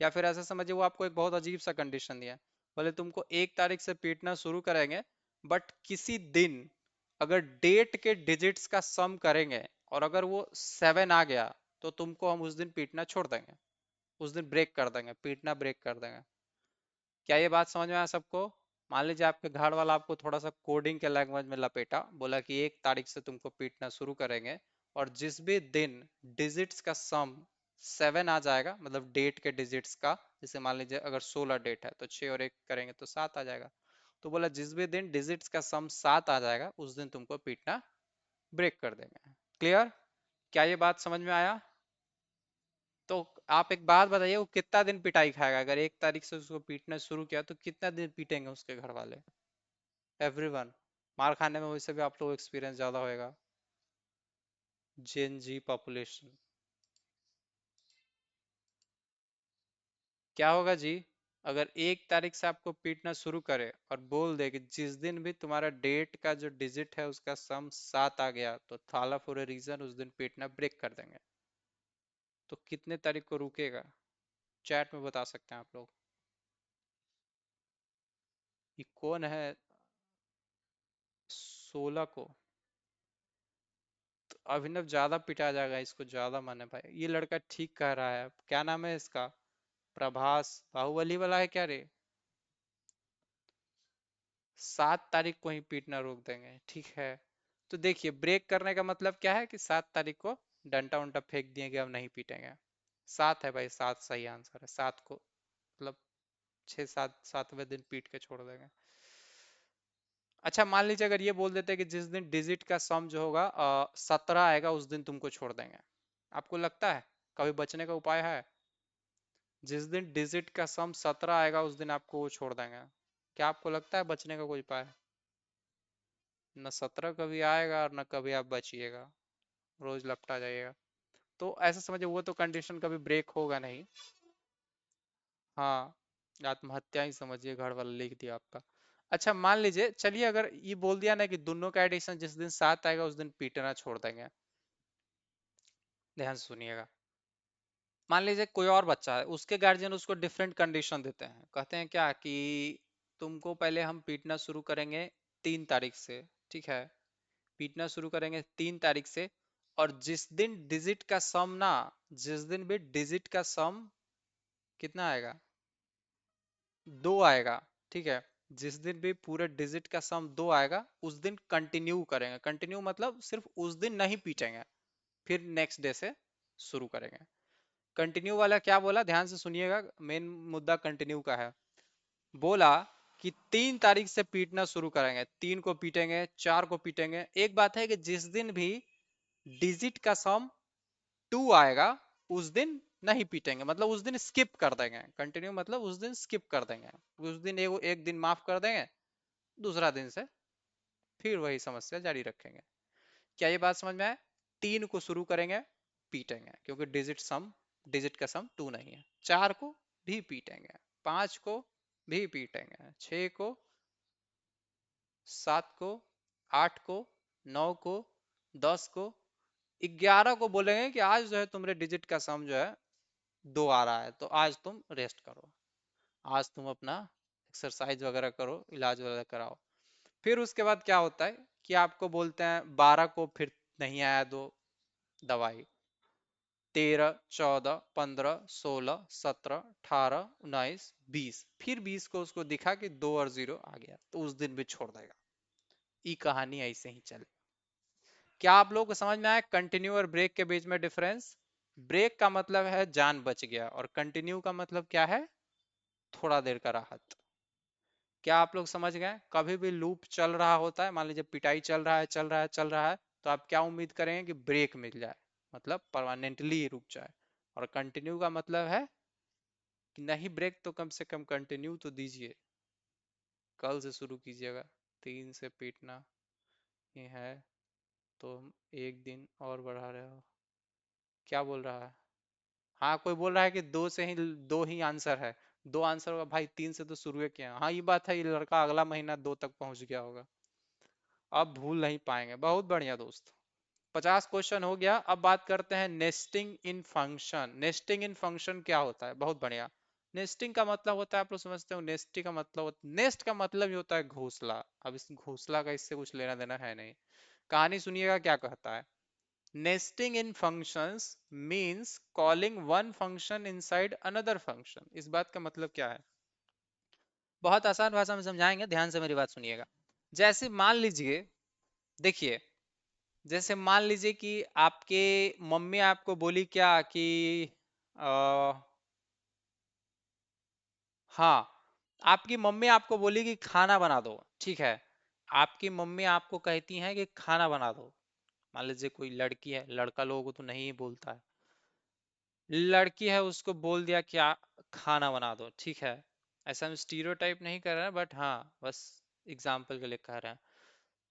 या फिर ऐसा समझिए वो आपको एक बहुत अजीब सा कंडीशन दिया है। बोले तुमको 1 तारीख से पीटना शुरू करेंगे, बट किसी दिन अगर डेट के डिजिट्स का सम करेंगे और अगर वो 7 आ गया तो तुमको हम उस दिन पीटना छोड़ देंगे, उस दिन ब्रेक कर देंगे, पीटना ब्रेक कर देंगे। क्या ये बात समझ में आया सबको? मान लीजिए आपके घर वाला आपको थोड़ा सा कोडिंग के लैंग्वेज में लपेटा, बोला कि 1 तारीख से तुमको पीटना शुरू करेंगे, और जिस भी दिन डिजिट्स का सम 7 आ जाएगा, मतलब डेट के डिजिट्स का, जैसे मान लीजिए अगर 16 डेट है तो 6 और 1 करेंगे तो 7 आ जाएगा। तो बोला जिस भी दिन डिजिट्स का सम 7 आ जाएगा उस दिन तुमको पीटना ब्रेक कर देंगे। क्लियर? क्या ये बात समझ में आया? तो आप एक बात बताइए, वो कितना दिन पिटाई खाएगा? अगर 1 तारीख से उसको पीटना शुरू किया तो कितना दिन पीटेंगे उसके घर वाले? एवरीवन। मार खाने में वैसे भी आप लोग एक्सपीरियंस ज्यादा होएगा, जेन जी पॉपुलेशन। क्या होगा जी? अगर 1 तारीख से आपको पीटना शुरू करे और बोल दे कि जिस दिन भी तुम्हारा डेट का जो डिजिट है उसका सम 7 आ गया तो थाला फॉर ए रीजन उस दिन पीटना ब्रेक कर देंगे, तो कितने तारीख को रुकेगा? चैट में बता सकते हैं आप लोग। ये कौन है? 16 को? तो अभिनव ज्यादा पिटा जाएगा, इसको ज्यादा माने भाई, ये लड़का ठीक कह रहा है। क्या नाम है इसका? प्रभास, बाहुबली वाला है क्या रे? 7 तारीख को ही पीटना रोक देंगे, ठीक है। तो देखिए ब्रेक करने का मतलब क्या है कि 7 तारीख को डंडा उंडा फेंक दिए कि अब नहीं पीटेंगे। 7 है भाई, 7 सही आंसर है। 7 को मतलब 6 7 7वें दिन पीट के छोड़ देंगे। अच्छा मान लीजिए अगर ये बोल देते कि जिस दिन डिजिट का सम जो होगा 17 आएगा उस दिन तुमको छोड़ देंगे, आपको लगता है कभी बचने का उपाय है? जिस दिन डिजिट का सम 17 आएगा उस दिन आपको वो छोड़ देंगे, क्या आपको लगता है बचने का कोई उपाय है? न 17 कभी आएगा और न कभी आप बचिएगा, रोज लपटा जाइएगा। तो ऐसा समझिए वो तो कंडीशन कभी ब्रेक होगा नहीं। हाँ, आत्महत्या ही समझिए, घर वाला लिख दिया आपका। अच्छा मान लीजिए, चलिए अगर ये बोल दिया ना कि दोनों का एडिशन जिस दिन 7 आएगा उस दिन पीटना छोड़ देंगे। ध्यान से सुनिएगा। मान लीजिए कोई और बच्चा है, उसके गार्जियन उसको डिफरेंट कंडीशन देते हैं, कहते हैं क्या कि तुमको पहले हम पीटना शुरू करेंगे 3 तारीख से, ठीक है, पीटना शुरू करेंगे 3 तारीख से, और जिस दिन डिजिट का सम ना, जिस दिन भी डिजिट का सम कितना आएगा, 2 आएगा, ठीक है, जिस दिन भी पूरे डिजिट का सम 2 आएगा उस दिन कंटिन्यू करेंगे। कंटिन्यू मतलब सिर्फ उस दिन नहीं पीटेंगे, फिर नेक्स्ट डे से शुरू करेंगे। कंटिन्यू वाला क्या बोला, ध्यान से सुनिएगा, मेन मुद्दा कंटिन्यू का है। बोला कि 3 तारीख से पीटना शुरू करेंगे, 3 को पीटेंगे, 4 को पीटेंगे। एक बात है कि जिस दिन भी डिजिट का सम 2 आएगा उस दिन नहीं पीटेंगे, मतलब उस दिन स्किप कर देंगे। कंटिन्यू मतलब उस दिन स्किप कर देंगे, उस दिन एक दिन माफ कर देंगे, दूसरा दिन से फिर वही समस्या जारी रखेंगे। क्या ये बात समझ में आए? 3 को शुरू करेंगे, पीटेंगे क्योंकि डिजिट का सम 2 नहीं है। 4 को भी पीटेंगे, 5 को भी पीटेंगे, 6 को, 7 को, 8 को, 9 को, 10 को, 11 को बोलेंगे कि आज जो है तुम्हारे डिजिट का सम जो है 2 आ रहा है, तो आज तुम रेस्ट करो, आज तुम अपना एक्सरसाइज वगैरह करो, इलाज वगैरह कराओ। फिर उसके बाद क्या होता है कि आपको बोलते हैं 12 को फिर नहीं आया दो, दवाई, 13, 14, 15, 16, 17, 18, 19, 20, फिर 20 को उसको दिखा कि 2 और 0 आ गया, तो उस दिन भी छोड़ देगा। ये कहानी ऐसे ही चले। क्या आप लोगों को समझ में आया कंटिन्यू और ब्रेक के बीच में डिफरेंस? ब्रेक का मतलब है जान बच गया, और कंटिन्यू का मतलब क्या है, थोड़ा देर का राहत। क्या आप लोग समझ गए? कभी भी लूप चल रहा होता है, मान लीजिए पिटाई चल रहा है, चल रहा है, चल रहा है, तो आप क्या उम्मीद करेंगे कि ब्रेक मिल जाए, मतलब परमानेंटली रुक जाए। और कंटिन्यू का मतलब है कि नहीं ब्रेक तो कम से कम कंटिन्यू तो दीजिए, कल से शुरू कीजिएगा, 3 से पीटना ये है, तो हम एक दिन और बढ़ा रहे हो। क्या बोल रहा है? हाँ कोई बोल रहा है कि 2 ही आंसर है। 2 आंसर होगा भाई, 3 से तो शुरू किया। हाँ ये बात है, ये लड़का अगला महीना 2 तक पहुंच गया होगा। अब भूल नहीं पाएंगे, बहुत बढ़िया दोस्त। 50 क्वेश्चन हो गया। अब बात करते हैं नेस्टिंग इन फंक्शन। नेस्टिंग इन फंक्शन क्या होता है? बहुत बढ़िया। नेस्टिंग का मतलब होता है, आप लोग समझते हो, नेस्टिंग का मतलब, नेस्ट का मतलब ही होता है घोंसला। अब इस घोंसला का इससे कुछ लेना देना है नहीं। कहानी सुनिएगा क्या कहता है। Nesting in functions means calling one function inside another function. इस बात का मतलब क्या है? बहुत आसान भाषा में समझाएंगे, ध्यान से मेरी बात सुनिएगा। जैसे मान लीजिए, देखिए, जैसे मान लीजिए कि आपके मम्मी आपको बोली क्या कि आ, हाँ, आपकी मम्मी आपको बोली कि खाना बना दो, ठीक है। आपकी मम्मी आपको कहती हैं कि खाना बना दो। मान लीजिए कोई लड़की है, लड़का लोगों को तो नहीं ही बोलता है, लड़की है उसको बोल दिया क्या, खाना बना दो, ठीक है। ऐसा हम स्टीरियोटाइप नहीं कर रहे हैं, बट हाँ बस एग्जाम्पल के लिए कह रहे हैं।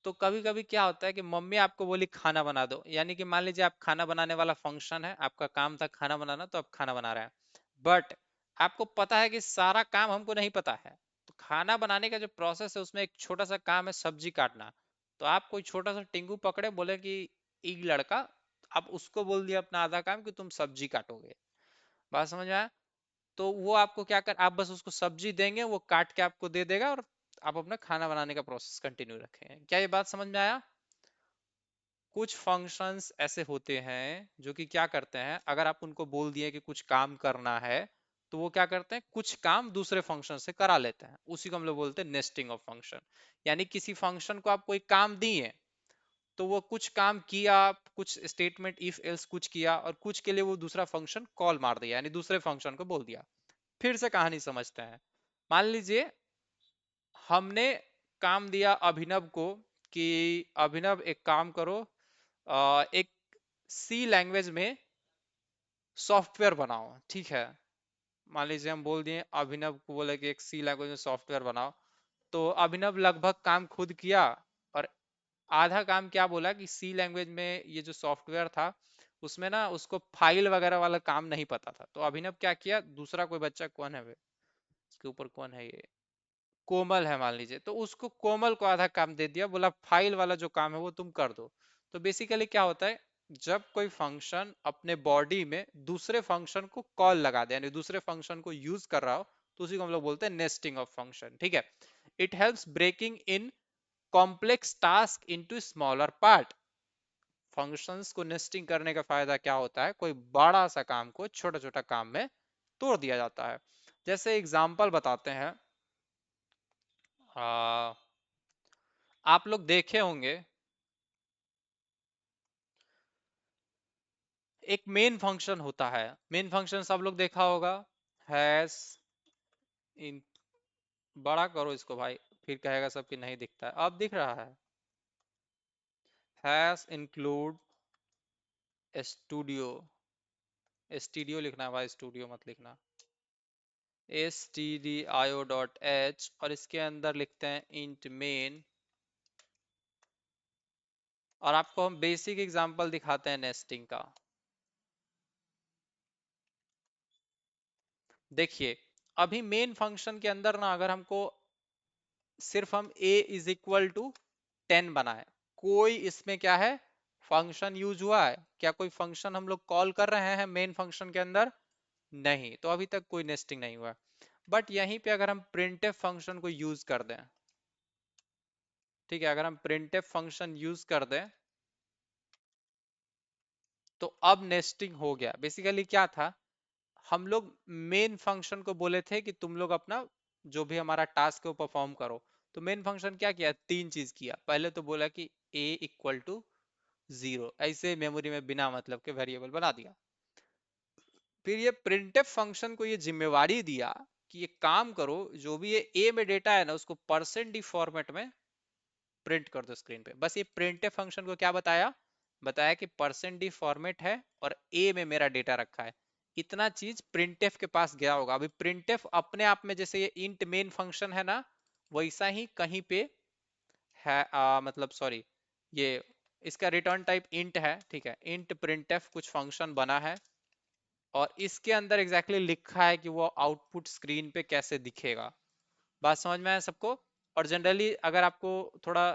तो कभी कभी क्या होता है कि मम्मी आपको बोली खाना बना दो, यानी कि मान लीजिए आप खाना बनाने वाला फंक्शन है, आपका काम था खाना बनाना, तो आप खाना बना रहे हैं। बट आपको पता है कि सारा काम हमको नहीं पता है, तो खाना बनाने का जो प्रोसेस है उसमें एक छोटा सा काम है सब्जी काटना। तो आप कोई छोटा सा टिंगू पकड़े, बोले कि एक लड़का, आप उसको बोल दिया अपना आधा काम कि तुम सब्जी काटोगे। बात समझ में आया? तो वो आपको क्या कर, आप बस उसको सब्जी देंगे, वो काट के आपको दे देगा, और आप अपना खाना बनाने का प्रोसेस कंटिन्यू रखेंगे। क्या ये बात समझ में आया? कुछ फंक्शंस ऐसे होते हैं जो कि क्या करते हैं, अगर आप उनको बोल दिए कि कुछ काम करना है, तो वो क्या करते हैं, कुछ काम दूसरे फंक्शन से करा लेते हैं। उसी को हम लोग बोलते हैं नेस्टिंग ऑफ फंक्शन। यानी किसी फंक्शन को आप कोई काम दिए, तो वो कुछ काम किया, कुछ स्टेटमेंट इफ एल्स कुछ किया, और कुछ के लिए वो दूसरा फंक्शन कॉल मार दिया, यानी दूसरे फंक्शन को बोल दिया। फिर से कहानी समझते हैं। मान लीजिए हमने काम दिया अभिनव को कि अभिनव एक काम करो, एक सी लैंग्वेज में सॉफ्टवेयर बनाओ, ठीक है। मान लीजिए हम बोल दिए अभिनव को, बोले कि एक सी लैंग्वेज में सॉफ्टवेयर बनाओ। तो अभिनव लगभग काम खुद किया, और आधा काम क्या बोला कि सी लैंग्वेज में ये जो सॉफ्टवेयर था उसमें ना उसको फाइल वगैरह वाला काम नहीं पता था, तो अभिनव क्या किया, दूसरा कोई बच्चा कौन है वे, इसके ऊपर कौन है ये, कोमल है मान लीजिए, तो उसको कोमल को आधा काम दे दिया, बोला फाइल वाला जो काम है वो तुम कर दो। तो बेसिकली क्या होता है, जब कोई फंक्शन अपने बॉडी में दूसरे फंक्शन को कॉल लगा दे, यानी दूसरे फंक्शन को यूज कर रहा हो, तो उसी को हम लोग बोलते हैं नेस्टिंग ऑफ फंक्शन, ठीक है। It helps breaking in complex task into smaller part. Functions को नेस्टिंग करने का फायदा क्या होता है, कोई बड़ा सा काम को छोटा छोटा काम में तोड़ दिया जाता है। जैसे एग्जांपल बताते हैं, आ, आप लोग देखे होंगे एक मेन फंक्शन होता है, मेन फंक्शन सब लोग देखा होगा, हैश इन, बड़ा करो इसको भाई, फिर कहेगा सबकी नहीं दिखता है, अब दिख रहा है, हैश इंक्लूड स्टूडियो, स्टूडियो लिखना है भाई, स्टूडियो मत लिखना, stdio.h, और इसके अंदर लिखते हैं इंट मेन, और आपको हम बेसिक एग्जांपल दिखाते हैं नेस्टिंग का। देखिए, अभी मेन फंक्शन के अंदर ना अगर हमको सिर्फ हम a इज इक्वल टू 10 बनाए, कोई इसमें क्या है फंक्शन यूज हुआ है क्या, कोई फंक्शन हम लोग कॉल कर रहे हैं मेन फंक्शन के अंदर, नहीं, तो अभी तक कोई नेस्टिंग नहीं हुआ। बट यहीं पे अगर हम प्रिंटफ फंक्शन को यूज कर दें, ठीक है, अगर हम प्रिंटफ फंक्शन यूज कर दें तो अब नेस्टिंग हो गया। बेसिकली क्या था, हम लोग मेन फंक्शन को बोले थे कि तुम लोग अपना जो भी हमारा टास्क है वो परफॉर्म करो, तो मेन फंक्शन क्या किया, तीन चीज किया। पहले तो बोला कि a इक्वल टू 0, ऐसे मेमोरी में बिना मतलब के वेरिएबल बना दिया। फिर ये प्रिंटफ फंक्शन को ये जिम्मेवारी दिया कि ये काम करो, जो भी ये a में डेटा है ना उसको परसेंट डी फॉर्मेट में प्रिंट कर दो स्क्रीन पे। बस ये प्रिंटफ फंक्शन को क्या बताया, बताया कि परसेंट डी फॉर्मेट है और a में मेरा डेटा रखा है, इतना चीज प्रिंटफ के पास गया होगा। अभी प्रिंटफ अपने आप में जैसे ये इंट मेन फंक्शन है ना, वैसा ही कहीं पे है, मतलब सॉरी, ये इसका रिटर्न टाइप इंट है, ठीक है, इंट प्रिंटफ कुछ फंक्शन बना है और इसके अंदर एग्जैक्टली exactly लिखा है कि वो आउटपुट स्क्रीन पे कैसे दिखेगा। बात समझ में आया सबको। और जनरली अगर आपको थोड़ा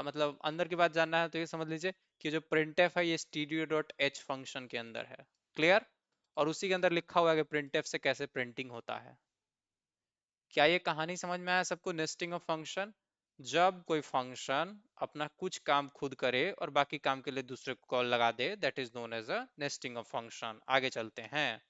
मतलब अंदर की बात जानना है तो ये समझ लीजिए कि जो printf है ये stdio.h फंक्शन के अंदर है, क्लियर, और उसी के अंदर लिखा हुआ है कि printf से कैसे प्रिंटिंग होता है। क्या ये कहानी समझ में आया सबको, नेस्टिंग ऑफ फंक्शन, जब कोई फंक्शन अपना कुछ काम खुद करे और बाकी काम के लिए दूसरे को कॉल लगा दे, that is known as a nesting of function. आगे चलते हैं।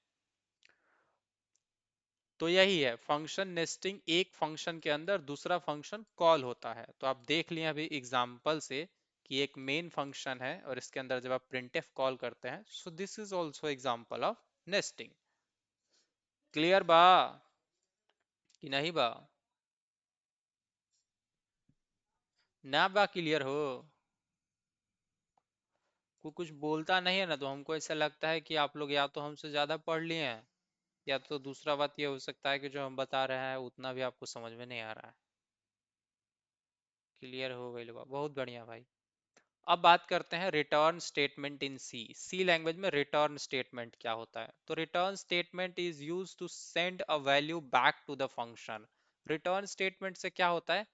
तो यही है फंक्शन नेस्टिंग, एक फंक्शन के अंदर दूसरा फंक्शन कॉल होता है। तो आप देख लिए अभी एग्जांपल से कि एक मेन फंक्शन है और इसके अंदर जब आप printf कॉल करते हैं, so this is also example of nesting. Clear बा कि नहीं बा, ना बा क्लियर हो, को कुछ बोलता नहीं है ना, तो हमको ऐसा लगता है कि आप लोग या तो हमसे ज्यादा पढ़ लिए हैं, या तो दूसरा बात ये हो सकता है कि जो हम बता रहे हैं उतना भी आपको समझ में नहीं आ रहा है। क्लियर हो गई लोग, बहुत बढ़िया भाई। अब बात करते हैं return statement in C. C language में रिटर्न स्टेटमेंट क्या होता है, तो return statement is used to send a value back to the function. Return statement से क्या होता है,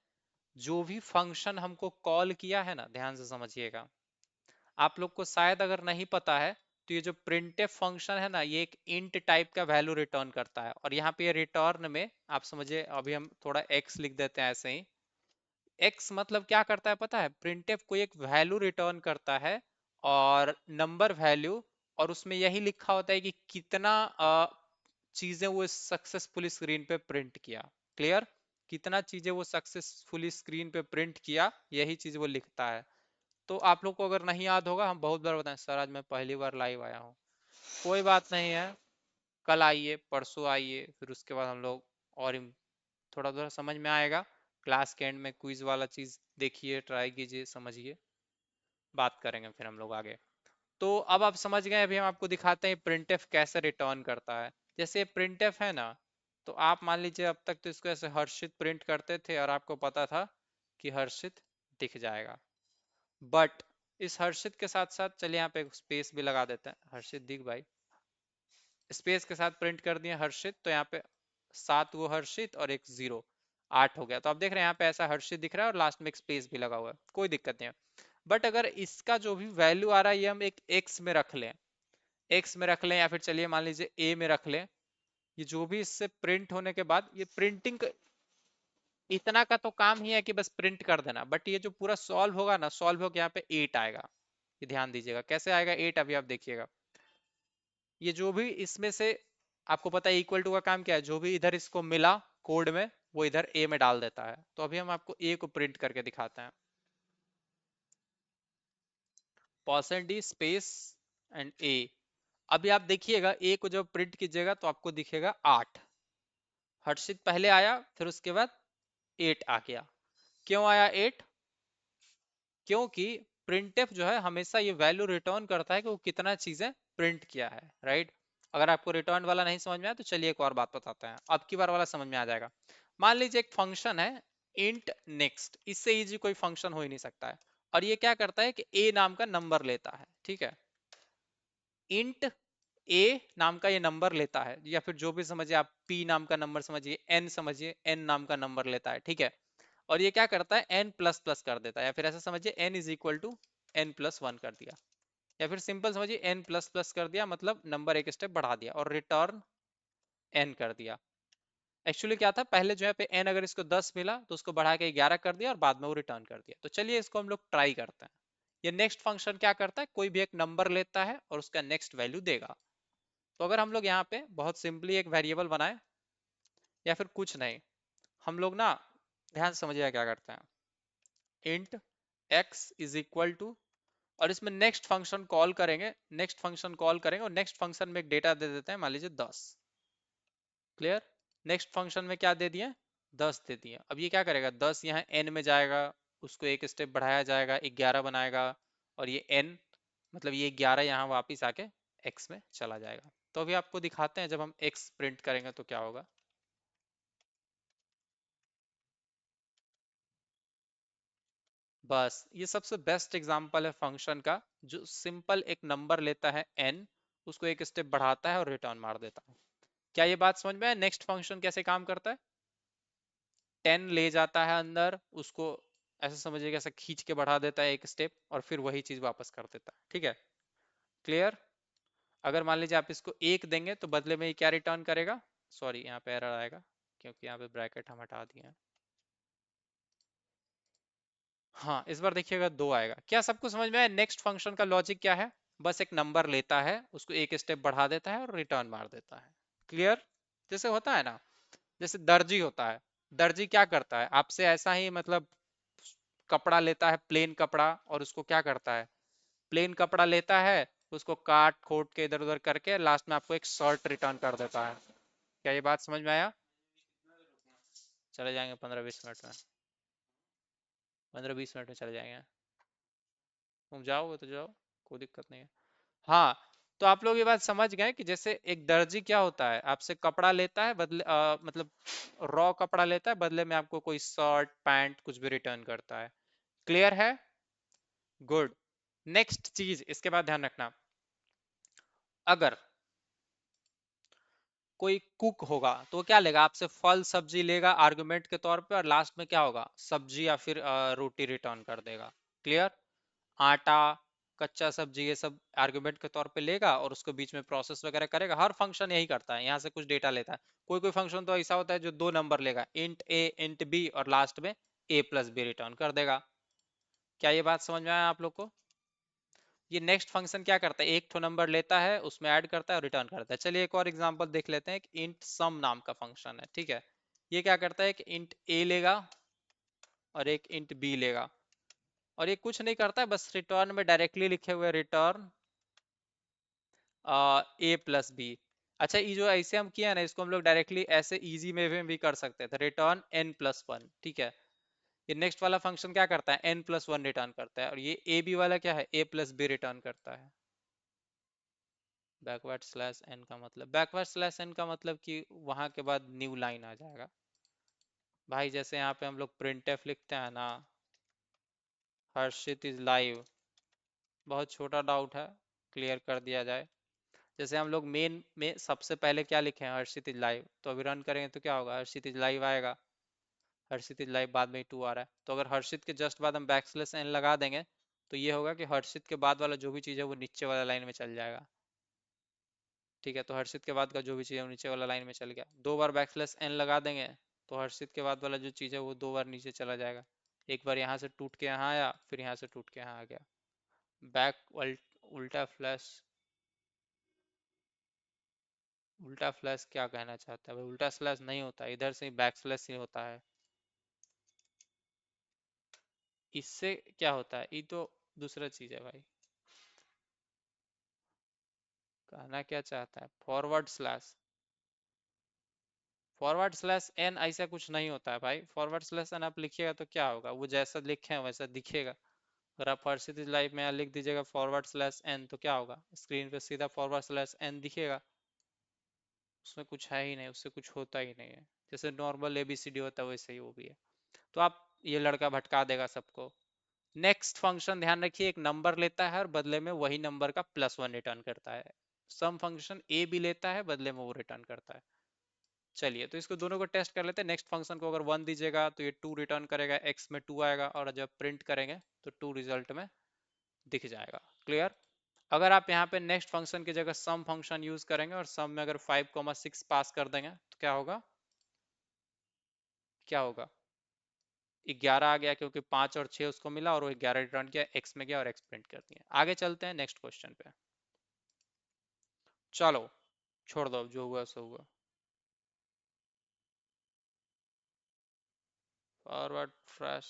जो भी फंक्शन हमको कॉल किया है ना, ध्यान से समझिएगा, आप लोग को शायद अगर नहीं पता है तो ये जो printf फंक्शन है ना, ये एक इंट टाइप का वैल्यू रिटर्न करता है। और यहाँ पे रिटर्न में आप समझिए, अभी हम थोड़ा x लिख देते हैं ऐसे ही। x मतलब क्या करता है पता है, printf कोई एक वैल्यू रिटर्न करता है और नंबर वैल्यू, और उसमें यही लिखा होता है कि कितना चीजें वो सक्सेसफुली स्क्रीन पे प्रिंट किया। क्लियर, कितना चीजें वो सक्सेसफुली स्क्रीन पे प्रिंट किया, यही चीज वो लिखता है। तो आप लोग को अगर नहीं याद होगा, हम बहुत बार बताएं सर आज मैं पहली बार लाइव आया हूँ, कोई बात नहीं है, कल आइए, परसों आइए, फिर उसके बाद हम लोग और थोड़ा थोड़ा समझ में आएगा। क्लास के एंड में क्विज वाला चीज देखिए, ट्राई कीजिए, समझिए, बात करेंगे फिर हम लोग आगे। तो अब आप समझ गए, अभी हम आपको दिखाते हैं प्रिंटफ कैसे रिटर्न करता है। जैसे प्रिंटफ है ना, तो आप मान लीजिए अब तक तो इसको ऐसे हर्षित प्रिंट करते थे और आपको पता था कि हर्षित दिख जाएगा, बट इस हर्षित के साथ साथ चलिए यहाँ पे स्पेस भी लगा देते हैं, हर्षित दिख भाई, स्पेस के साथ प्रिंट कर दिए हर्षित, तो यहाँ पे 7 वो हर्षित और एक 0, 8 हो गया। तो आप देख रहे हैं यहाँ पे ऐसा हर्षित दिख रहा है और लास्ट में एक स्पेस भी लगा हुआ है, कोई दिक्कत नहीं है। बट अगर इसका जो भी वैल्यू आ रहा है ये हम एक एक्स में रख लें, एक्स में रख लें या फिर चलिए मान लीजिए ए में रख लें, ये जो भी इससे प्रिंट होने के बाद ये प्रिंटिंग इतना का तो काम ही है कि बस प्रिंट कर देना, बट ये जो पूरा सॉल्व होगा ना, सॉल्व होकर यहाँ पे 8 आएगा। ये ध्यान दीजिएगा कैसे आएगा 8, अभी आप देखिएगा। ये जो भी इसमें से आपको पता है इक्वल टू का काम क्या है, जो भी इधर इसको मिला कोड में वो इधर ए में डाल देता है। तो अभी हम आपको ए को प्रिंट करके दिखाते हैं, परसेंट डी स्पेस एंड ए। अभी आप देखिएगा ए को जब प्रिंट कीजिएगा तो आपको दिखेगा 8, हर्षित पहले आया फिर उसके बाद 8 आ गया। क्यों आया 8? क्योंकि प्रिंटफ जो है हमेशा ये वैल्यू रिटर्न करता है कि वो कितना चीजें प्रिंट किया है, राइट। अगर आपको रिटर्न वाला नहीं समझ में आया तो चलिए एक और बात बताते हैं, अब की बार वाला समझ में आ जाएगा। मान लीजिए एक फंक्शन है इंट नेक्स्ट, इससे इजी कोई फंक्शन हो ही नहीं सकता है। और ये क्या करता है कि ए नाम का नंबर लेता है, ठीक है, इंट ए नाम का ये नंबर लेता है, या फिर जो भी समझिए आप, पी नाम का नंबर समझिए, एन समझिए, एन नाम का नंबर लेता है, ठीक है। और ये क्या करता है एन प्लस प्लस कर देता है, या फिर ऐसा समझिए N is equal to N plus one कर दिया, या फिर सिंपल समझिए एन प्लस प्लस कर दिया, मतलब नंबर एक स्टेप बढ़ा दिया और रिटर्न एन कर दिया। एक्चुअली क्या था, पहले जो है पे एन अगर इसको 10 मिला तो उसको बढ़ा के 11 कर दिया और बाद में वो रिटर्न कर दिया। तो चलिए इसको हम लोग ट्राई करते हैं। ये नेक्स्ट फंक्शन क्या करता है, कोई भी एक नंबर लेता है और उसका नेक्स्ट वैल्यू देगा। तो अगर हम लोग यहाँ पे बहुत सिंपली एक वेरिएबल बनाए, या फिर कुछ नहीं, हम लोग ना ध्यान से समझिएगा क्या करते हैं, int x is equal to, और इसमें नेक्स्ट फंक्शन कॉल करेंगे, नेक्स्ट फंक्शन कॉल करेंगे और नेक्स्ट फंक्शन में एक डेटा दे देते हैं, मान लीजिए 10। क्लियर। नेक्स्ट फंक्शन में क्या दे दिए, 10 दे दिए। अब ये क्या करेगा, 10 यहाँ n में जाएगा, उसको एक स्टेप बढ़ाया जाएगा, 11 बनाएगा, और ये n मतलब ये 11 यहाँ वापिस आके x में चला जाएगा। तो अभी आपको दिखाते हैं जब हम x प्रिंट करेंगे तो क्या होगा। बस ये सबसे बेस्ट एग्जांपल है फंक्शन का, जो सिंपल एक नंबर लेता है n, उसको एक स्टेप बढ़ाता है और रिटर्न मार देता है। क्या ये बात समझ में आया नेक्स्ट फंक्शन कैसे काम करता है। 10 ले जाता है अंदर, उसको ऐसा समझिएगा ऐसा खींच के बढ़ा देता है एक स्टेप और फिर वही चीज वापस कर देता है, ठीक है। क्लियर। अगर मान लीजिए आप इसको एक देंगे तो बदले में ये क्या रिटर्न करेगा, सॉरी यहाँ पे एरर आएगा क्योंकि यहाँ पे ब्रैकेट हम हटा दिए हैं। हाँ इस बार देखिएगा 2 आएगा। क्या सबको समझ में आया नेक्स्ट फंक्शन का लॉजिक क्या है, बस एक नंबर लेता है, उसको एक स्टेप बढ़ा देता है और रिटर्न मार देता है। क्लियर। जैसे होता है ना, जैसे दर्जी होता है, दर्जी क्या करता है आपसे ऐसा ही मतलब कपड़ा लेता है, प्लेन कपड़ा, और उसको क्या करता है, प्लेन कपड़ा लेता है, उसको काट खोट के इधर उधर करके लास्ट में आपको एक शर्ट रिटर्न कर देता है। क्या ये बात समझ में आया। चले जाएंगे 15-20 मिनट में, 15-20 मिनट में चले जाएंगे। तुम जाओगे तो जाओ, कोई दिक्कत नहीं है। हाँ, तो आप लोग ये बात समझ गए कि जैसे एक दर्जी क्या होता है, आपसे कपड़ा लेता है बदले मतलब रॉ कपड़ा लेता है, बदले में आपको कोई शर्ट पैंट कुछ भी रिटर्न करता है। क्लियर है। गुड। नेक्स्ट चीज इसके बाद ध्यान रखना, अगर कोई कुक होगा तो वो क्या लेगा आपसे, फल सब्जी लेगा आर्गुमेंट के तौर पे, और लास्ट में क्या होगा, सब्जी या फिर रोटी रिटर्न कर देगा। क्लियर। आटा, कच्चा सब्जी, ये सब आर्गुमेंट के तौर पे लेगा और उसको बीच में प्रोसेस वगैरह करेगा। हर फंक्शन यही करता है, यहाँ से कुछ डेटा लेता है। कोई कोई फंक्शन तो ऐसा होता है जो 2 नंबर लेगा, इंट ए इंट बी, और लास्ट में ए प्लस बी रिटर्न कर देगा। क्या ये बात समझ में आया आप लोग को। ये नेक्स्ट फंक्शन क्या करता है, एक तो नंबर लेता है, उसमें ऐड करता है और रिटर्न करता है। चलिए एक और एग्जांपल देख लेते हैं, इंट सम नाम का फंक्शन है, ठीक है। ये क्या करता है, कि इंट ए लेगा और एक इंट बी लेगा, और ये कुछ नहीं करता है, बस रिटर्न में डायरेक्टली लिखे हुए रिटर्न ए प्लस बी। अच्छा ये जो ऐसे हम किया ना, इसको हम लोग डायरेक्टली ऐसे इजी में भी कर सकते थे, रिटर्न एन प्लस वन, ठीक है। ये नेक्स्ट वाला फंक्शन क्या करता है, एन प्लस वन रिटर्न करता है, और ये ए बी वाला क्या है, ए प्लस बी रिटर्न करता है। बैकवर्ड स्लैश एन का मतलब, बैकवर्ड स्लैश एन का मतलब कि वहां के बाद न्यू लाइन आ जाएगा। भाई जैसे यहाँ पे हम लोग प्रिंटफ लिखते हैं ना, हर्षित इज लाइव, बहुत छोटा डाउट है, क्लियर कर दिया जाए। जैसे हम लोग मेन में सबसे पहले क्या लिखे हैं, हर्षित इज लाइव, तो अभी रन करेंगे तो क्या होगा, हर्षित इज लाइव आएगा। हर्षित इज लाइव बाद में टू आ रहा है, तो अगर हर्षित के जस्ट बाद हम बैकस्लैश एन लगा देंगे तो ये होगा कि हर्षित के बाद वाला जो भी चीज़ है वो नीचे वाला लाइन में चल जाएगा। ठीक है, तो हर्षित के बाद का जो भी चीज़ है वो नीचे वाला लाइन में चल गया। दो बार बैकस्लैश एन लगा देंगे तो हर्षित के बाद वाला जो चीज़ है वो दो बार नीचे चला जाएगा। एक बार यहाँ से टूट के यहाँ आया, फिर यहाँ से टूट के यहाँ आ गया। बैक उल्टा फ्लैश, उल्टा फ्लैश क्या कहना चाहता है भाई, उल्टा स्लैश नहीं होता, इधर से ही बैक स्लैश ही होता है। इससे क्या होता है, ये तो दूसरा चीज है भाई। कहना क्या चाहता है, forward slash, forward slash N ऐसा कुछ नहीं होता है भाई। फॉरवर्ड स्लैश एन आप लिखिएगा तो क्या होगा, वो जैसा लिखे हैं वैसा दिखेगा। अगर आप हर्षित लाइव में यहाँ लिख दीजिएगा फॉरवर्ड स्लैश एन तो क्या होगा, स्क्रीन पे सीधा फॉरवर्ड स्लैश एन दिखेगा। उसमें कुछ है ही नहीं, उससे कुछ होता ही नहीं है। जैसे नॉर्मल एबीसीडी होता है वैसे ही वो भी है। तो आप, ये लड़का भटका देगा सबको। नेक्स्ट फंक्शन ध्यान रखिए, एक नंबर लेता है और बदले में वही नंबर का प्लस वन रिटर्न करता है। सम फंक्शन ए भी लेता है, बदले में वो रिटर्न करता है। चलिए तो इसको दोनों को टेस्ट कर लेते हैं। नेक्स्ट फंक्शन को अगर वन दीजिएगा तो ये टू रिटर्न करेगा, एक्स में टू आएगा, और जब प्रिंट करेंगे तो टू रिजल्ट में दिख जाएगा। क्लियर। अगर आप यहाँ पे नेक्स्ट फंक्शन की जगह सम फंक्शन यूज करेंगे और सम में अगर 5,6 पास कर देंगे तो क्या होगा, क्या होगा, 11 आ गया, क्योंकि 5 और 6 उसको मिला और वो 11 रिटर्न किया, एक्स में गया और एक्स प्रिंट कर दिया। आगे चलते हैं नेक्स्ट क्वेश्चन पे। चलो छोड़ दो, जो हुआ सो हुआ। फॉरवर्ड फ्लैश,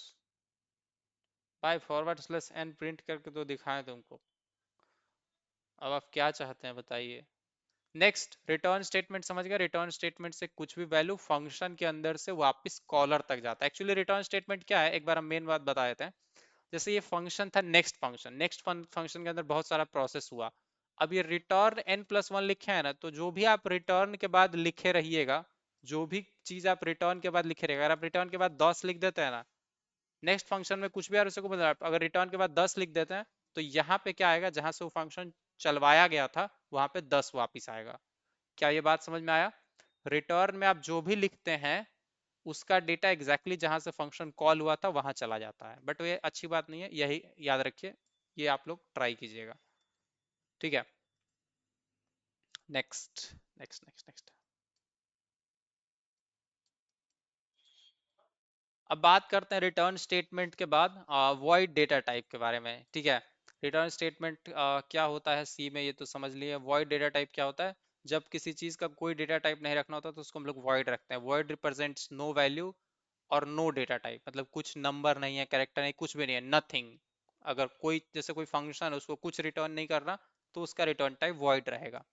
भाई फॉरवर्ड स्लैश एन प्रिंट करके तो दिखाएं तुमको। अब आप क्या चाहते हैं बताइए। नेक्स्ट रिटर्न स्टेटमेंट समझ गए, रिटर्न स्टेटमेंट से कुछ भी वैल्यू फंक्शन के अंदर से वापस कॉलर तक जाता है। एक्चुअली रिटर्न स्टेटमेंट क्या है, एक बार हम मेन बात बता देते हैं। जैसे ये फंक्शन था नेक्स्ट फंक्शन, नेक्स्ट फंक्शन के अंदर बहुत सारा प्रोसेस हुआ। अब ये रिटर्न एन प्लस वन लिखे है ना, तो जो भी आप रिटर्न के बाद लिखे रहिएगा, जो भी चीज आप रिटर्न के बाद लिखे रहिएगा, अगर आप रिटर्न के बाद 10 लिख देते हैं ना, नेक्स्ट फंक्शन में कुछ भी यार उसको मतलब अगर रिटर्न के बाद 10 लिख देते हैं तो यहाँ पे क्या आएगा, जहां से वो फंक्शन चलवाया गया था वहां पे 10 वापिस आएगा। क्या ये बात समझ में आया। रिटर्न में आप जो भी लिखते हैं उसका डेटा एग्जैक्टली जहां से फंक्शन कॉल हुआ था वहां चला जाता है, बट ये अच्छी बात नहीं है, यही याद रखिए, ये आप लोग ट्राई कीजिएगा। ठीक है। Next next next next. अब बात करते हैं रिटर्न स्टेटमेंट के बाद वॉइड डेटा टाइप के बारे में। ठीक है, रिटर्न स्टेटमेंट क्या होता है सी में ये तो समझ लिए। वॉइड डेटा टाइप क्या होता है, जब किसी चीज का कोई डेटा टाइप नहीं रखना होता तो उसको हम लोग वॉइड रखते हैं। वॉइड रिप्रेजेंट्स नो वैल्यू और नो डेटा टाइप, मतलब कुछ नंबर नहीं है, कैरेक्टर नहीं, कुछ भी नहीं है, नथिंग। अगर कोई जैसे कोई फंक्शन है उसको कुछ रिटर्न नहीं करना तो उसका रिटर्न टाइप वॉइड रहेगा।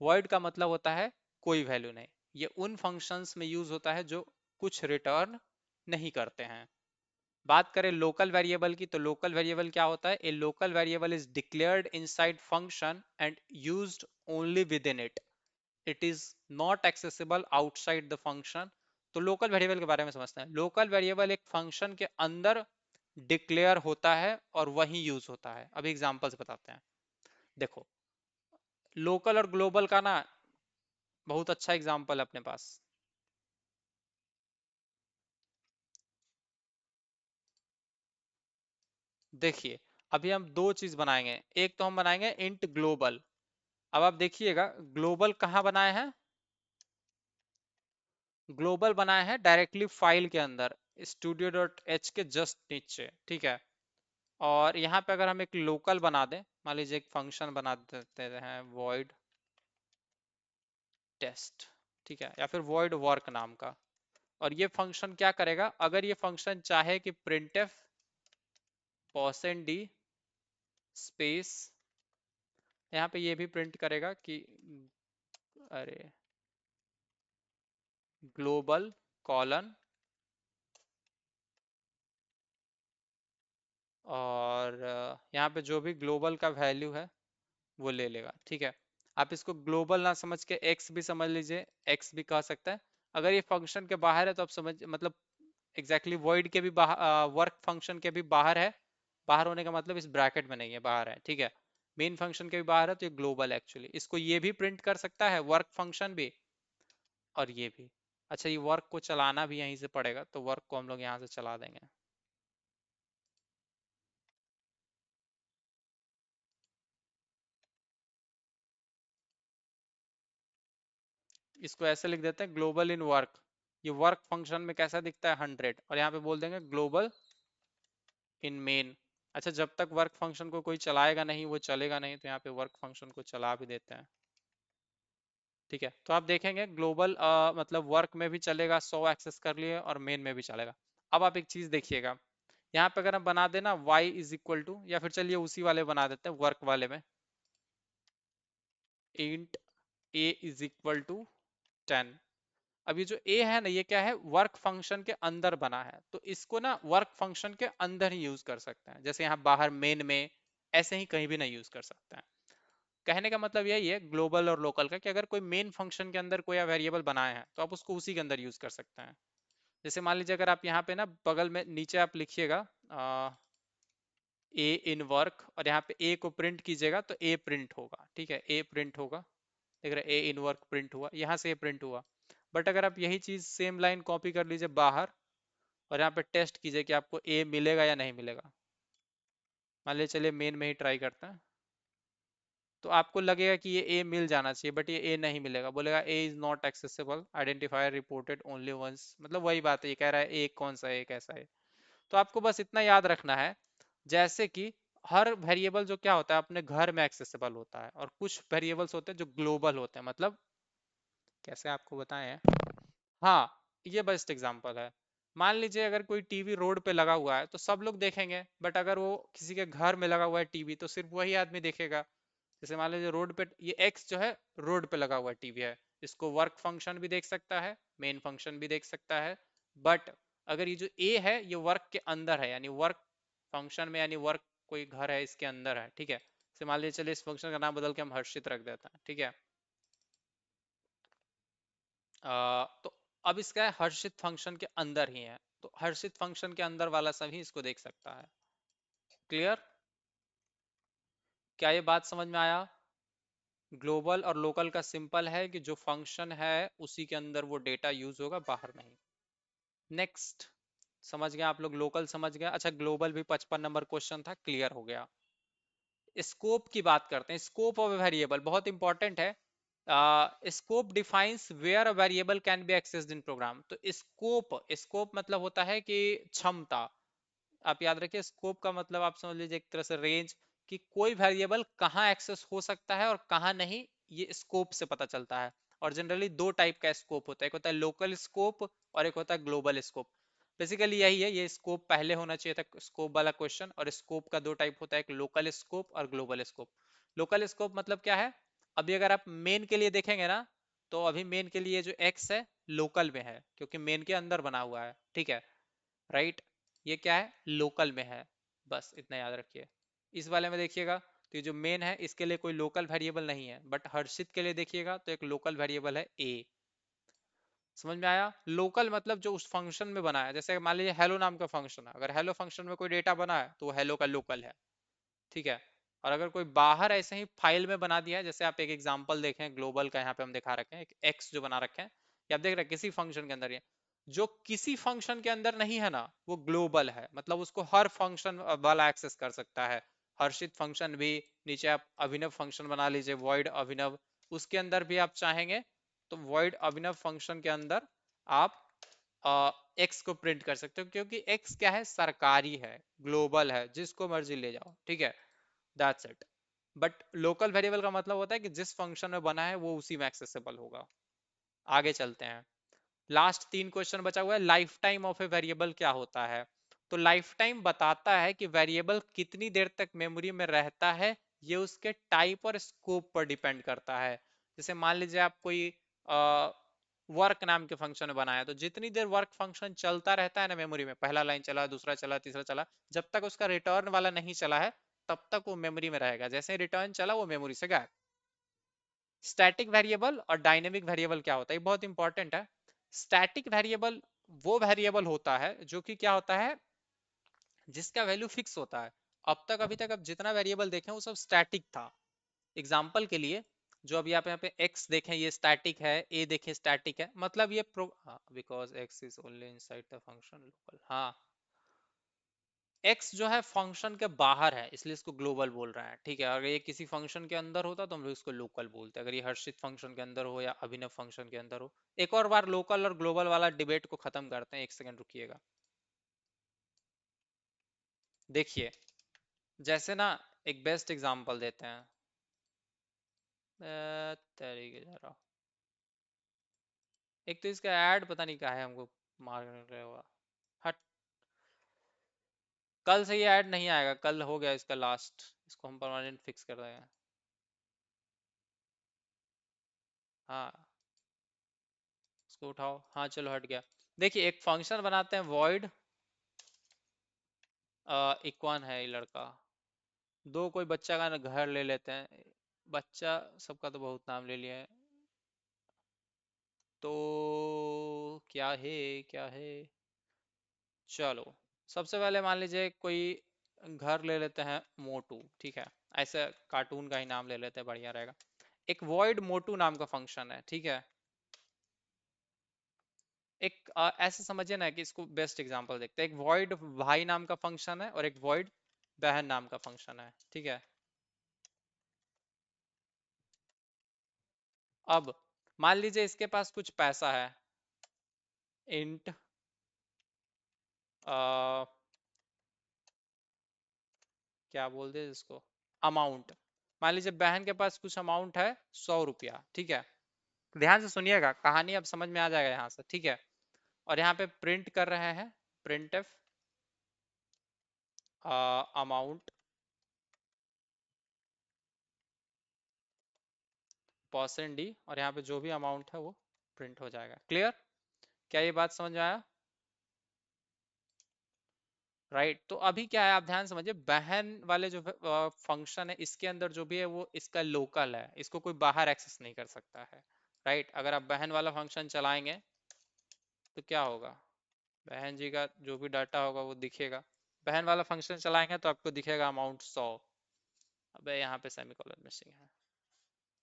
वॉइड का मतलब होता है कोई वैल्यू नहीं। ये उन फंक्शंस में यूज होता है जो कुछ रिटर्न नहीं करते हैं। बात करें लोकल वेरिएबल की, तो लोकल वेरिएबल क्या होता है, ए local variable is declared inside function and used only with in it, it is not accessible outside the function. तो लोकल वेरिएबल के बारे में समझते हैं। लोकल वेरिएबल एक फंक्शन के अंदर डिक्लेयर होता है और वही यूज होता है। अभी एग्जांपल्स बताते हैं। देखो, लोकल और ग्लोबल का ना बहुत अच्छा एग्जांपल है अपने पास। देखिए, अभी हम दो चीज बनाएंगे। एक तो हम बनाएंगे इंट ग्लोबल। अब आप देखिएगा ग्लोबल कहाँ बनाए हैं, ग्लोबल बनाए हैं डायरेक्टली फाइल के अंदर, स्टूडियो डॉट एच के जस्ट नीचे। ठीक है, और यहाँ पे अगर हम एक लोकल बना दें, मान लीजिए एक फंक्शन बना देते हैं void टेस्ट, ठीक है, या फिर void work नाम का। और ये फंक्शन क्या करेगा, अगर ये फंक्शन चाहे कि printf %d स्पेस, यहाँ पे ये भी प्रिंट करेगा कि अरे ग्लोबल कॉलन, और यहाँ पे जो भी ग्लोबल का वैल्यू है वो ले लेगा। ठीक है, आप इसको ग्लोबल ना समझ के एक्स भी समझ लीजिए, एक्स भी कह सकते हैं। अगर ये फंक्शन के बाहर है तो आप समझ मतलब एग्जैक्टली void के भी बाहर, वर्क फंक्शन के भी बाहर है, बाहर होने का मतलब इस ब्रैकेट में नहीं है, बाहर है, ठीक है। मेन फंक्शन के भी बाहर है तो ये ग्लोबल एक्चुअली, इसको ये भी प्रिंट कर सकता है वर्क फंक्शन भी, और ये भी। अच्छा, ये वर्क को चलाना भी यहीं से पड़ेगा, तो वर्क को हम लोग यहाँ से चला देंगे। इसको ऐसे लिख देते हैं ग्लोबल इन वर्क। ये वर्क फंक्शन में कैसा दिखता है 100, और यहाँ पे बोल देंगे ग्लोबल इन मेन। अच्छा, जब तक वर्क फंक्शन को कोई चलाएगा नहीं वो चलेगा नहीं, तो यहाँ पे वर्क फंक्शन को चला भी देते हैं, ठीक है। तो आप देखेंगे ग्लोबल मतलब वर्क में भी चलेगा, 100 एक्सेस कर लिए, और मेन में भी चलेगा। अब आप एक चीज देखिएगा, यहाँ पे अगर हम बना देना y इज इक्वल टू, या फिर चलिए उसी वाले बना देते हैं वर्क वाले में, int a is equal to 10। अब ये जो a है ना, ये क्या है, वर्क फंक्शन के अंदर बना है, तो इसको ना वर्क फंक्शन के अंदर ही यूज कर सकते हैं, जैसे यहाँ बाहर मेन में, ऐसे ही कहीं भी नहीं यूज कर सकते हैं। कहने का मतलब यही है ग्लोबल और लोकल का, कि अगर कोई मेन फंक्शन के अंदर कोई वेरिएबल बनाए हैं तो आप उसको उसी के अंदर यूज कर सकते हैं। जैसे मान लीजिए अगर आप यहाँ पे ना बगल में नीचे आप लिखिएगा ए इन वर्क, और यहाँ पे ए को प्रिंट कीजिएगा तो ए प्रिंट होगा, ठीक है, ए प्रिंट होगा। देख रहे, ए इन वर्क प्रिंट हुआ, यहाँ से ए प्रिंट हुआ। बट अगर आप यही चीज सेम लाइन कॉपी कर लीजिए बाहर, और यहाँ पे टेस्ट कीजिए कि आपको ए मिलेगा या नहीं मिलेगा। मान लीजिए, चलिए मेन में ही ट्राई करते हैं, तो आपको लगेगा कि ये ए मिल जाना चाहिए, बट ये ए नहीं मिलेगा, बोलेगा A is not accessible, identifier reported only once. मतलब वही बात है, ये कह रहा है ए कौन सा है, ए कैसा है। तो आपको बस इतना याद रखना है, जैसे कि हर वेरिएबल जो क्या होता है अपने घर में एक्सेसिबल होता है, और कुछ वेरिएबल्स होते हैं जो ग्लोबल होते हैं, मतलब कैसे आपको बताएं। हाँ, ये बेस्ट एग्जांपल है। मान लीजिए अगर कोई टीवी रोड पे लगा हुआ है तो सब लोग देखेंगे, बट अगर वो किसी के घर में लगा हुआ है टीवी तो सिर्फ वही आदमी देखेगा। जैसे मान लीजिए रोड पे ये एक्स जो है रोड पे लगा हुआ टीवी है, इसको वर्क फंक्शन भी देख सकता है, मेन फंक्शन भी देख सकता है। बट अगर ये जो ए है ये वर्क के अंदर है, यानी वर्क फंक्शन में, यानी वर्क कोई घर है इसके अंदर है, ठीक है। जैसे मान लीजिए, चलिए इस फंक्शन का नाम बदल के हम हर्षित रख देते हैं, ठीक है। तो अब इसका है हर्षित फंक्शन के अंदर ही है, तो हर्षित फंक्शन के अंदर वाला सभी इसको देख सकता है। क्लियर? क्या ये बात समझ में आया? ग्लोबल और लोकल का सिंपल है कि जो फंक्शन है उसी के अंदर वो डेटा यूज होगा, बाहर नहीं। नेक्स्ट, समझ गए आप लोग, लोकल समझ गए। अच्छा, ग्लोबल भी 55 नंबर क्वेश्चन था, क्लियर हो गया। स्कोप की बात करते हैं, स्कोप ऑफ ए वेरिएबल बहुत इंपॉर्टेंट है। Scope defines where a variable can be accessed in program. तो स्कोप, स्कोप मतलब होता है कि क्षमता। आप याद रखिए, स्कोप का मतलब आप समझ लीजिए एक तरह से रेंज, कि कोई वेरिएबल कहाँ एक्सेस हो सकता है और कहाँ नहीं, ये स्कोप से पता चलता है। और जनरली दो टाइप का स्कोप होता है, एक होता है लोकल स्कोप और एक होता है ग्लोबल स्कोप। बेसिकली यही है, ये स्कोप पहले होना चाहिए था स्कोप वाला क्वेश्चन। और स्कोप का दो टाइप होता है, एक लोकल स्कोप और ग्लोबल स्कोप। लोकल स्कोप मतलब क्या है, अभी अगर आप मेन के लिए देखेंगे ना, तो अभी मेन के लिए जो एक्स है लोकल में है, क्योंकि मेन के अंदर बना हुआ है, ठीक है, राइट। ये क्या है, लोकल में है, बस इतना याद रखिए। इस वाले में देखिएगा तो ये जो मेन है इसके लिए कोई लोकल वेरिएबल नहीं है, बट हर्षित के लिए देखिएगा तो एक लोकल वेरिएबल है ए। समझ में आया? लोकल मतलब जो उस फंक्शन में बना है, जैसे मान लीजिए हेलो नाम का फंक्शन है, अगर हेलो फंक्शन में कोई डेटा बना है तो वो हेलो का लोकल है, ठीक है। और अगर कोई बाहर ऐसे ही फाइल में बना दिया है, जैसे आप एक एग्जांपल देखें ग्लोबल का, यहाँ पे हम दिखा रखे हैं एक एक्स जो बना रखे हैं, ये आप देख रहे हैं किसी फंक्शन के अंदर, ये जो किसी फंक्शन के अंदर नहीं है ना वो ग्लोबल है, मतलब उसको हर फंक्शन वाला एक्सेस कर सकता है। हर्षित फंक्शन भी, नीचे आप अभिनव फंक्शन बना लीजिए, वॉइड अभिनव, उसके अंदर भी आप चाहेंगे तो वॉइड अभिनव फंक्शन के अंदर आप एक्स को प्रिंट कर सकते हो, क्योंकि एक्स क्या है, सरकारी है, ग्लोबल है, जिसको मर्जी ले जाओ, ठीक है। That's it. But local variable का मतलब होता है कि जिस फंक्शन में बना है वो उसी में एक्सेसिबल होगा। आगे चलते हैं, लास्ट 3 क्वेश्चन बचा हुआ है। Life time of a variable क्या होता है? तो लाइफ टाइम बताता है कि वेरिएबल कितनी देर तक मेमोरी में रहता है, ये उसके टाइप और स्कोप पर डिपेंड करता है। जैसे मान लीजिए आप कोई वर्क नाम के फंक्शन बनाया, तो जितनी देर वर्क फंक्शन चलता रहता है ना मेमोरी में, पहला लाइन चला, दूसरा चला, तीसरा चला, जब तक उसका रिटर्न वाला नहीं चला है तब तक वो मेमोरी में रहेगा, जैसे रिटर्न चला वो मेमोरी से गायब। स्टैटिक वेरिएबल और डायनेमिक वेरिएबल क्या होता है, ये बहुत इंपॉर्टेंट है। स्टैटिक वेरिएबल वो वेरिएबल होता है जो कि क्या होता है, जिसका वैल्यू फिक्स होता है। अब तक अभी तक अब जितना वेरिएबल देखे हैं वो सब स्टैटिक था। एग्जाम्पल के लिए जो अभी आप यहाँ पे x देखें ये स्टैटिक है, a देखें स्टैटिक है, मतलब ये प्रो हाँ because x is only inside the function local. हाँ, x जो है फंक्शन के बाहर है इसलिए इसको ग्लोबल बोल रहे हैं, ठीक है। अगर ये किसी फंक्शन के अंदर होता तो हम लोग इसको लोकल बोलते हैं, अगर ये हर्षित फंक्शन के अंदर हो या अभिनव फंक्शन के अंदर हो। एक और बार लोकल और ग्लोबल वाला डिबेट को खत्म करते हैं, एक सेकंड रुकिएगा। देखिए, जैसे ना एक बेस्ट एग्जांपल देते हैं। तरीके जरा, एक तो इसका ऐड पता नहीं क्या है हमको मार रहा हुआ। हट, कल से ये ऐड नहीं आएगा, कल हो गया इसका लास्ट, इसको हम परमानेंट फिक्स कर देंगे। हाँ, इसको उठाओ, हाँ चलो हट गया। देखिए एक फंक्शन बनाते हैं void इक्वान है ये लड़का, दो कोई बच्चा का ना घर ले लेते हैं, बच्चा सबका तो बहुत नाम ले लिया है, तो क्या है, क्या है, चलो सबसे पहले मान लीजिए कोई घर ले लेते हैं मोटू, ठीक है, ऐसे कार्टून का ही नाम ले लेते हैं, बढ़िया रहेगा। एक void मोटू नाम का फंक्शन है, ठीक है। एक ऐसे समझिए ना कि इसको बेस्ट एग्जांपल देखते हैं, एक void भाई नाम का फंक्शन है और एक void बहन नाम का फंक्शन है, ठीक है। अब मान लीजिए इसके पास कुछ पैसा है, इंट क्या बोल दे इसको, अमाउंट। मान लीजिए बहन के पास कुछ अमाउंट है 100 रुपया, ठीक है। ध्यान से सुनिएगा, कहानी अब समझ में आ जाएगा यहाँ से, ठीक है। और यहाँ पे प्रिंट कर रहे हैं, print F amount percent D, और यहाँ पे जो भी अमाउंट है वो प्रिंट हो जाएगा। क्लियर? क्या ये बात समझ में आया? राइट तो अभी क्या है, आप ध्यान समझिए, बहन वाले जो फंक्शन है इसके अंदर जो भी है वो इसका लोकल है, इसको कोई बाहर एक्सेस नहीं कर सकता है। राइट, अगर आप बहन वाला फंक्शन चलाएंगे तो क्या होगा, बहन जी का जो भी डाटा होगा वो दिखेगा। बहन वाला फंक्शन चलाएंगे तो आपको दिखेगा अमाउंट 100। अबे यहाँ पे सेमीकोलन मिसिंग है,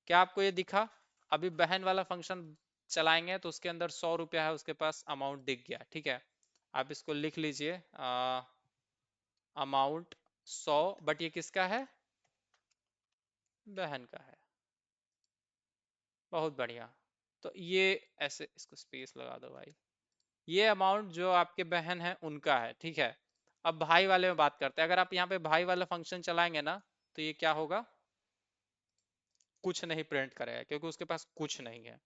क्या आपको ये दिखा? अभी बहन वाला फंक्शन चलाएंगे तो उसके अंदर 100 रुपया है, उसके पास अमाउंट दिख गया, ठीक है। आप इसको लिख लीजिए, अमाउंट 100, बट ये किसका है, बहन का है। बहुत बढ़िया। तो ये ऐसे इसको स्पेस लगा दो भाई, ये अमाउंट जो आपके बहन है उनका है, ठीक है। अब भाई वाले में बात करते हैं, अगर आप यहाँ पे भाई वाला फंक्शन चलाएंगे ना तो ये क्या होगा, कुछ नहीं प्रिंट करेगा क्योंकि उसके पास कुछ नहीं है।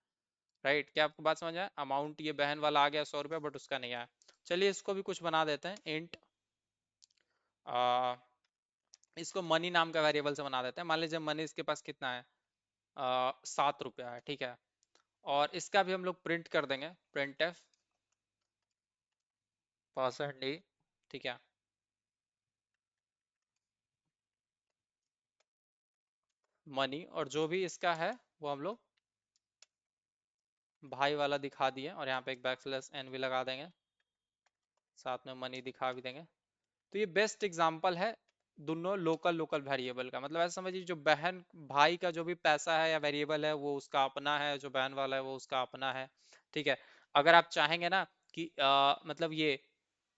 राइट, क्या आपको बात समझ आया? अमाउंट ये बहन वाला आ गया 100 रुपया, बट उसका नहीं आया। चलिए इसको भी कुछ बना देते हैं, इंट इसको मनी नाम का वेरिएबल से बना देते हैं। मान लीजिए मनी इसके पास कितना है, 7 रुपया है, ठीक है। और इसका भी हम लोग प्रिंट कर देंगे, प्रिंट एफ परसेंट डी, ठीक है। मनी और जो भी इसका है वो हम लोग भाई वाला दिखा दिए, और यहाँ पे एक बैकस्लैश एन भी लगा देंगे, साथ में मनी दिखा भी देंगे। तो ये बेस्ट एग्जांपल है दोनों लोकल लोकल वेरिएबल का, मतलब ऐसा समझिए जो बहन भाई का जो भी पैसा है या वेरिएबल है वो उसका अपना है, जो बहन वाला है वो उसका अपना है, ठीक है। अगर आप चाहेंगे ना कि मतलब ये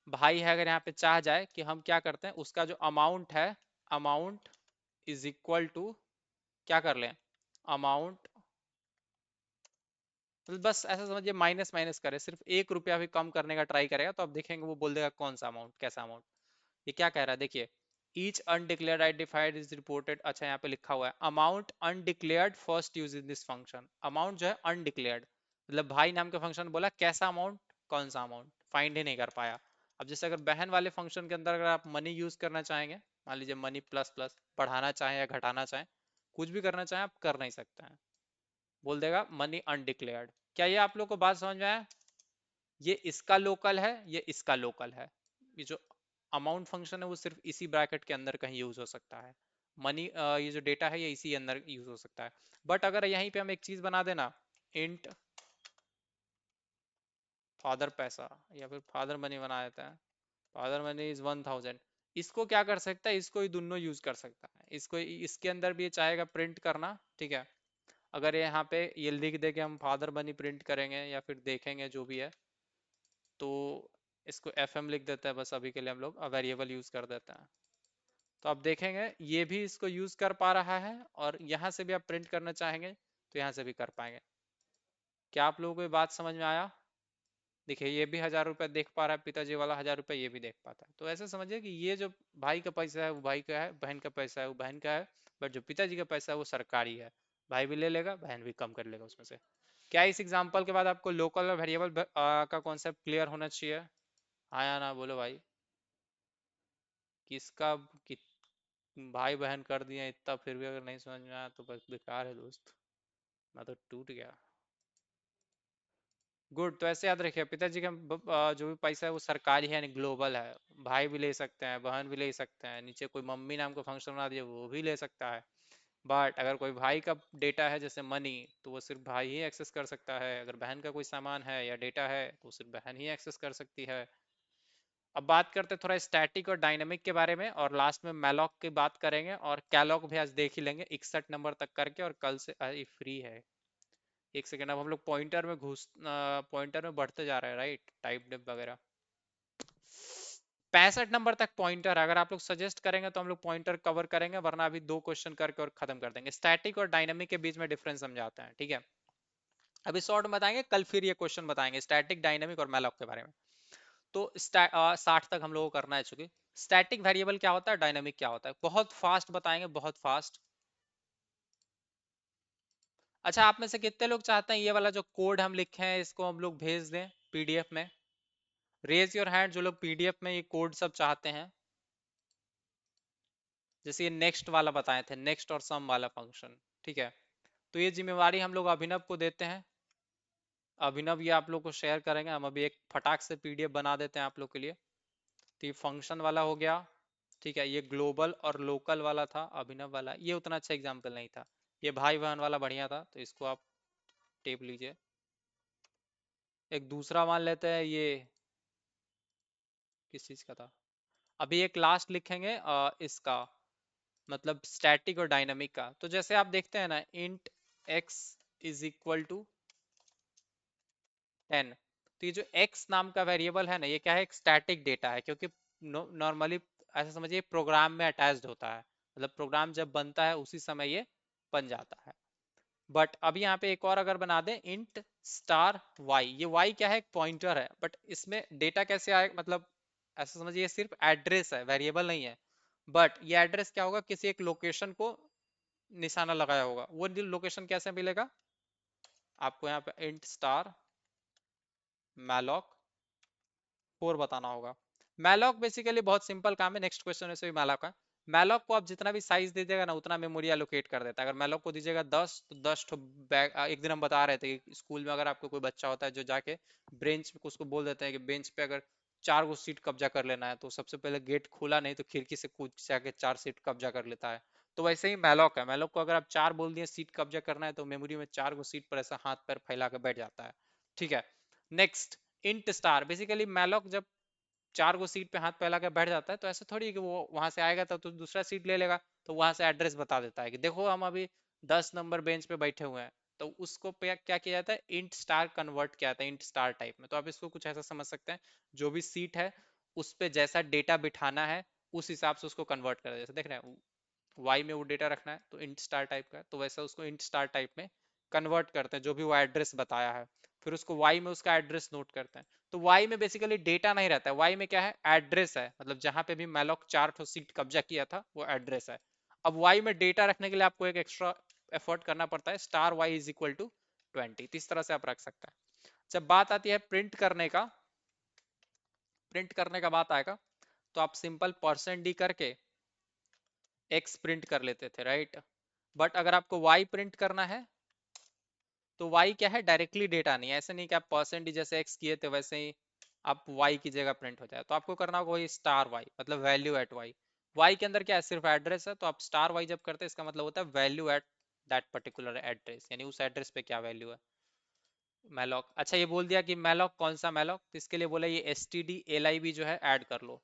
भाई है, अगर यहाँ पे चाह जाए कि हम क्या करते हैं, उसका जो अमाउंट है, अमाउंट इज इक्वल टू क्या कर लें, अमाउंट, तो बस ऐसा समझिए माइनस माइनस करे, सिर्फ 1 रुपया भी कम करने का ट्राई करेगा तो आप देखेंगे वो बोल देगा कौन सा अमाउंट, कैसा अमाउंट। ये क्या कह रहा है देखिए, each undeclared identified is reported, अच्छा यहाँ पे लिखा हुआ है amount undeclared first use in this function. Amount जो है अनडिक्लेयर्ड, मतलब भाई नाम के फंक्शन बोला कैसा अमाउंट, कौन सा अमाउंट फाइंड ही नहीं कर पाया। अब जैसे अगर बहन वाले फंक्शन के अंदर अगर आप मनी यूज करना चाहेंगे, मान लीजिए मनी प्लस प्लस बढ़ाना चाहें या घटाना चाहें, कुछ भी करना चाहें आप कर नहीं सकते हैं, बोल देगा मनी अनडिक्लेयर्ड। क्या ये आप लोग को बात समझ में आया? ये इसका लोकल है, ये इसका लोकल है। ये जो अमाउंट फंक्शन है वो सिर्फ इसी ब्रैकेट के अंदर कहीं यूज हो सकता है। मनी ये जो डेटा है ये इसी अंदर यूज हो सकता है। बट अगर यहीं पे हम एक चीज बना देना, इंट फादर पैसा, या फिर फादर मनी बना देते हैं, फादर मनी इज 1000, इसको क्या कर सकता है, इसको ही दोनों यूज कर सकता है, इसको इसके अंदर भी ये चाहेगा प्रिंट करना, ठीक है। अगर यहाँ पे ये लिख दे कि हम फादर बनी प्रिंट करेंगे या फिर देखेंगे जो भी है, तो इसको FM लिख देता है, बस अभी के लिए हम लोग वेरिएबल यूज कर देते हैं। तो आप देखेंगे ये भी इसको यूज कर पा रहा है, और यहाँ से भी आप प्रिंट करना चाहेंगे तो यहाँ से भी कर पाएंगे। क्या आप लोगों को ये बात समझ में आया? देखिए ये भी 1000 रुपये देख पा रहा है, पिताजी वाला 1000 रुपये ये भी देख पाता है। तो ऐसे समझिए कि ये जो भाई का पैसा है वो भाई का है, बहन का पैसा है वो बहन का है, बट जो पिताजी का पैसा है वो सरकारी है। भाई भी ले लेगा, बहन भी कम कर लेगा उसमें से। क्या इस एग्जाम्पल के बाद आपको लोकल और वेरिएबल का कॉन्सेप्ट क्लियर होना चाहिए? हाँ या ना बोलो भाई। किसका कि, भाई बहन कर दिए इतना, फिर भी अगर नहीं समझ में आया तो बस बेकार है दोस्त, मैं तो टूट गया। गुड। तो ऐसे याद रखिए, पिताजी का जो भी पैसा है वो सरकारी है, यानी ग्लोबल है। भाई भी ले सकते हैं, बहन भी ले सकते हैं, नीचे कोई मम्मी नाम का फंक्शन बना दिया वो भी ले सकता है। बट अगर कोई भाई का डेटा है जैसे मनी, तो वो सिर्फ भाई ही एक्सेस कर सकता है। अगर बहन का कोई सामान है या डेटा है तो सिर्फ बहन ही एक्सेस कर सकती है। अब बात करते हैं थोड़ा स्टैटिक और डायनेमिक के बारे में, और लास्ट में मैलॉक की बात करेंगे, और कैलॉग भी आज देख ही लेंगे 61 नंबर तक करके, और कल से फ्री है। एक सेकेंड, अब हम लोग पॉइंटर में बढ़ते जा रहे हैं, राइट, टाइप डिप वगैरह। 65 नंबर तक पॉइंटर, अगर आप लोग सजेस्ट करेंगे तो हम लोग पॉइंटर कवर करेंगे, वरना अभी 2 क्वेश्चन करके और खत्म कर देंगे। स्टैटिक और डायनेमिक के बीच में डिफरेंस समझाते हैं, ठीक है। अभी शॉर्ट में बताएंगे, कल फिर ये क्वेश्चन बताएंगे स्टैटिक, डायनेमिक और मैलॉक के बारे में। तो 60 तक हम लोगों को करना है चूंकि। स्टैटिक वेरिएबल क्या होता है, डायनेमिक क्या होता है, बहुत फास्ट बताएंगे, बहुत फास्ट। अच्छा, आप में से कितने लोग चाहते हैं ये वाला जो कोड हम लिखे हैं इसको हम लोग भेज दें PDF में? रेज योर हैंड जो लोग PDF में ये कोड सब चाहते हैं। जैसे ये नेक्स्ट वाला बताए थे, नेक्स्ट और सम वाला फंक्शन, ठीक है। तो ये जिम्मेवारी हम लोग अभिनव को देते हैं। अभिनव ये आप लोग को शेयर करेंगे, हम अभी एक फटाक से PDF बना देते हैं आप लोग के लिए। तो ये फंक्शन वाला हो गया, ठीक है। ये ग्लोबल और लोकल वाला था अभिनव वाला, ये उतना अच्छा एग्जाम्पल नहीं था। ये भाई बहन वाला बढ़िया था, तो इसको आप टेप लीजिए। एक दूसरा मान लेते हैं, ये किस चीज का था। अभी एक लास्ट लिखेंगे इसका, मतलब स्टैटिक और डायनामिक का। तो जैसे आप देखते हैं ना, int x is equal to 10। तो ये जो x नाम का वेरिएबल है ना, ये क्या है, एक स्टैटिक डेटा है, क्योंकि नॉर्मली ऐसा समझिए प्रोग्राम में अटैच्ड होता है, मतलब प्रोग्राम जब बनता है उसी समय ये बन जाता है। बट अब यहाँ पे एक और अगर बना दें, इंट स्टार वाई, ये वाई क्या है, एक पॉइंटर है, बट इसमें डेटा कैसे आए, मतलब ऐसा समझिए ये सिर्फ एड्रेस है, वेरिएबल नहीं है। बट ये एड्रेस क्या होगा, किसी एक लोकेशन को निशाना लगाया होगा। वो लोकेशन कैसे मिलेगा आपको, यहाँ पे इंट स्टार मैलॉक 4 बताना होगा। मैलॉक बेसिकली बहुत सिंपल काम है, नेक्स्ट क्वेश्चन में से भी मैलॉक है। मैलॉक को आप जितना भी साइज दीजिएगा ना उतना मेमोरी एलोकेट कर देता है। अगर मैलॉक को दीजिएगा 10 तो 10 ठो बैग। एक दिन हम बता रहे थे कि स्कूल में अगर आपको कोई बच्चा होता है जो जाके बेंच पे, उसको बोल देते हैं कि बेंच पे अगर 4 गो सीट कब्जा कर लेना है, तो सबसे पहले गेट खोला नहीं तो खिड़की से कूद से आके 4 सीट कब्जा कर लेता है। तो वैसे ही मैलॉक है, मैलॉक को अगर आप 4 बोल दिए सीट कब्जा करना है, तो मेमोरी में 4 गो सीट पर ऐसा हाथ पैर फैला के बैठ जाता है, ठीक है। Next, int star, basically malloc जब 4 गो सीट पे हाथ फैला के बैठ जाता है, तो ऐसा थोड़ी है कि वो वहां से आएगा तो दूसरा सीट ले लेगा। तो वहां से एड्रेस बता देता है कि देखो हम अभी 10 नंबर बेंच पे बैठे हुए हैं। तो उसको क्या किया जाता है, इंट स्टार कन्वर्ट किया जाता है, इंट स्टार टाइप में। तो आप इसको कुछ ऐसा समझ सकते हैं, जो भी सीट है उस पे जैसा डेटा बिठाना है उस हिसाब से उसको कन्वर्ट कर, जैसे देख रहे हैं वाई में वो डेटा रखना है तो इंट स्टार टाइप का है, तो वैसा उसको इंट स्टार टाइप में कन्वर्ट करते हैं, जो भी वो एड्रेस बताया है। फिर उसको वाई में उसका एड्रेस नोट करते हैं। तो वाई में बेसिकली डेटा नहीं रहता है, वाई में क्या है, एड्रेस है, मतलब जहां पे भी मैलॉक 4 ठो सीट कब्जा किया था वो एड्रेस है। अब वाई में डेटा रखने के लिए आपको एक एक्स्ट्रा एफर्ट करना पड़ता है, star Y is equal to 20। इस तरह से आप रख सकते हैं। जब बात आती है प्रिंट करने का, प्रिंट करने का बात आएगा, तो आप सिंपल %d करके x प्रिंट कर लेते थे, राइट। बट अगर आपको y प्रिंट करना है, तो y क्या है, डायरेक्टली डेटा नहीं है, ऐसे नहीं कि आप % जैसे x किए थे वैसे ही आप y की जगह प्रिंट हो जाए। तो आपको करना होगा वही स्टार y, मतलब वैल्यू एट y। y के अंदर क्या है, सिर्फ एड्रेस है, तो आप स्टार y जब करते हैं इसका मतलब होता है value at that particular address, यानी उस एड्रेस पे क्या वैल्यू है। मैलॉक, अच्छा ये बोल दिया कि मैलॉक कौन सा मैलॉक, तो इसके लिए बोला ये std lib जो है ऐड कर लो।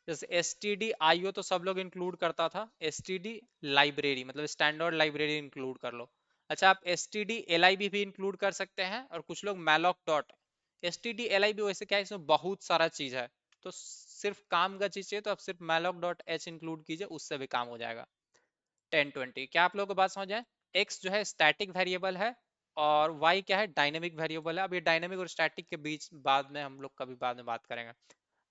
जैसे S T D I O तो सब लोग इंक्लूड करता था, एस टी डी लाइब्रेरी मतलब स्टैंडर्ड लाइब्रेरी इंक्लूड कर लो। अच्छा आप S T D L I भी इंक्लूड कर सकते हैं, और कुछ लोग malloc dot. S T D L I B वैसे क्या है, इसमें बहुत सारा चीज है, तो सिर्फ काम का चीज चाहिए तो आप सिर्फ मैलॉक डॉट एच इंक्लूड कीजिए, उससे भी काम हो जाएगा। 1020 क्या आप लोगों को बात समझ आए? एक्स जो है स्टैटिक वेरिएबल है, और वाई क्या है, डायनेमिक वेरिएबल है। अब ये डायनेमिक और स्टैटिक के बीच बाद में हम लोग कभी बाद में बात करेंगे।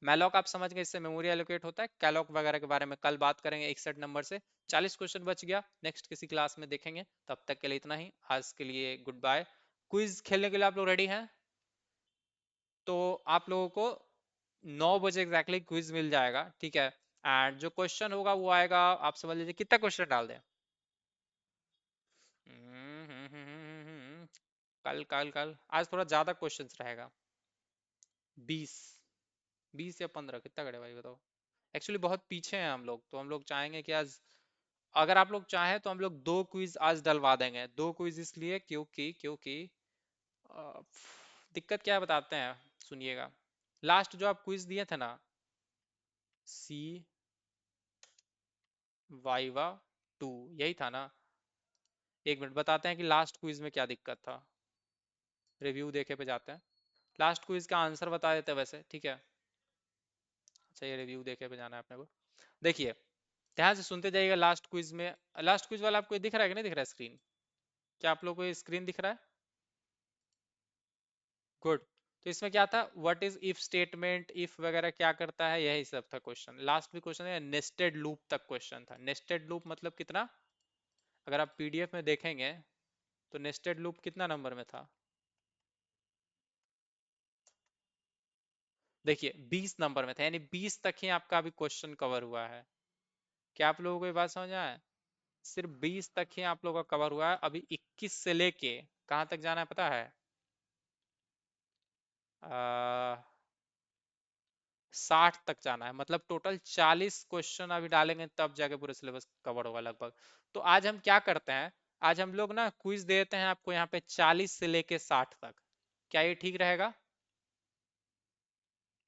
मैलॉक आप समझ गए, इससे मेमोरी एलोकेट होता है। कैलॉक वगैरह के बारे में कल बात करेंगे 61 नंबर से। 40 क्वेश्चन बच गया, नेक्स्ट किसी क्लास में देखेंगे। तब तक के लिए इतना ही, आज के लिए गुड बाय। क्विज खेलने के लिए आप लोग रेडी हैं? तो आप लोगों को 9 बजे एग्जैक्टली क्विज मिल जाएगा, ठीक है। एंड जो क्वेश्चन होगा वो आएगा, आप समझ लीजिए कितना क्वेश्चन डाल दें। कल कल कल आज थोड़ा ज्यादा क्वेश्चंस रहेगा। 20, 20 या 15 कितना करे भाई बताओ। एक्चुअली बहुत पीछे हैं हम लोग, तो हम लोग चाहेंगे कि आज, अगर आप लोग चाहें तो हम लोग 2 क्विज आज डलवा देंगे। 2 क्विज इसलिए क्योंकि क्योंकि अ, दिक्कत क्या है बताते हैं, सुनिएगा। लास्ट जो आप क्विज दिए थे ना, सी वाइवा 2, यही था ना? एक मिनट बताते हैं कि लास्ट क्विज में क्या दिक्कत था। रिव्यू देखे पे जाते हैं। लास्ट क्विज का आंसर बता देते हैं वैसे, ठीक है। अच्छा ये रिव्यू देखे पे जाना है अपने को। देखिए ध्यान से सुनते जाइएगा। लास्ट क्विज में, लास्ट क्विज वाला आपको दिख रहा है कि नहीं दिख रहा है स्क्रीन? क्या आप लोगों को ये स्क्रीन दिख रहा है? गुड। तो इसमें क्या था, what is if statement, if वगैरह क्या करता है, यही सब था क्वेश्चन। लास्ट भी क्वेश्चन है, नेस्टेड लूप तक क्वेश्चन था। नेस्टेड लूप मतलब कितना, अगर आप पीडीएफ में देखेंगे तो नेस्टेड लूप कितना नंबर में था? देखिए 20 नंबर में था, यानी 20 तक ही आपका अभी क्वेश्चन कवर हुआ है। क्या आप लोगों को ये बात समझ आया है? सिर्फ 20 तक ही आप लोगों का कवर हुआ है, अभी 21 से लेके कहाँ तक जाना है पता है? 60 तक जाना है, मतलब टोटल 40 क्वेश्चन अभी डालेंगे तब जाके पूरा सिलेबस कवर होगा लगभग। तो आज हम क्या करते हैं, आज हम लोग ना क्विज देते हैं आपको यहाँ पे 40 से लेके 60 तक। क्या ये ठीक रहेगा?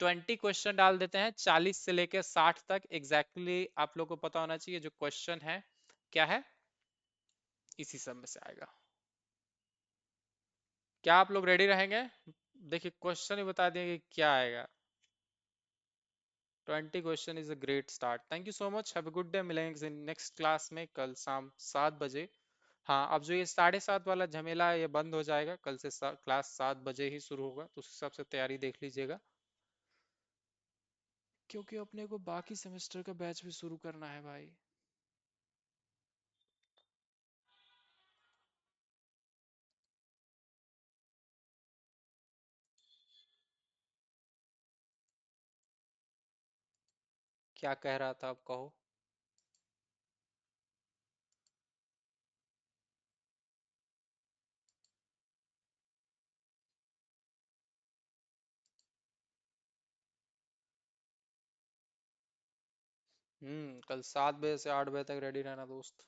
20 क्वेश्चन डाल देते हैं 40 से लेके 60 तक। एग्जैक्टली आप लोग को पता होना चाहिए जो क्वेश्चन है क्या है, इसी सब में से आएगा। क्या आप लोग रेडी रहेंगे? देखिए क्वेश्चन ही बता देंगे क्या आएगा। 20 question is a great start. Thank you so much, have a good day. मिलेंगे नेक्स्ट क्लास में कल शाम 7 बजे। हाँ अब जो ये 7:30 वाला झमेला है ये बंद हो जाएगा कल से। क्लास 7 बजे ही शुरू होगा, तो उस हिसाब से तैयारी देख लीजिएगा, क्योंकि अपने को बाकी सेमेस्टर का बैच भी शुरू करना है भाई। क्या कह रहा था आप, कहो। कल 7 बजे से 8 बजे तक रेडी रहना दोस्त।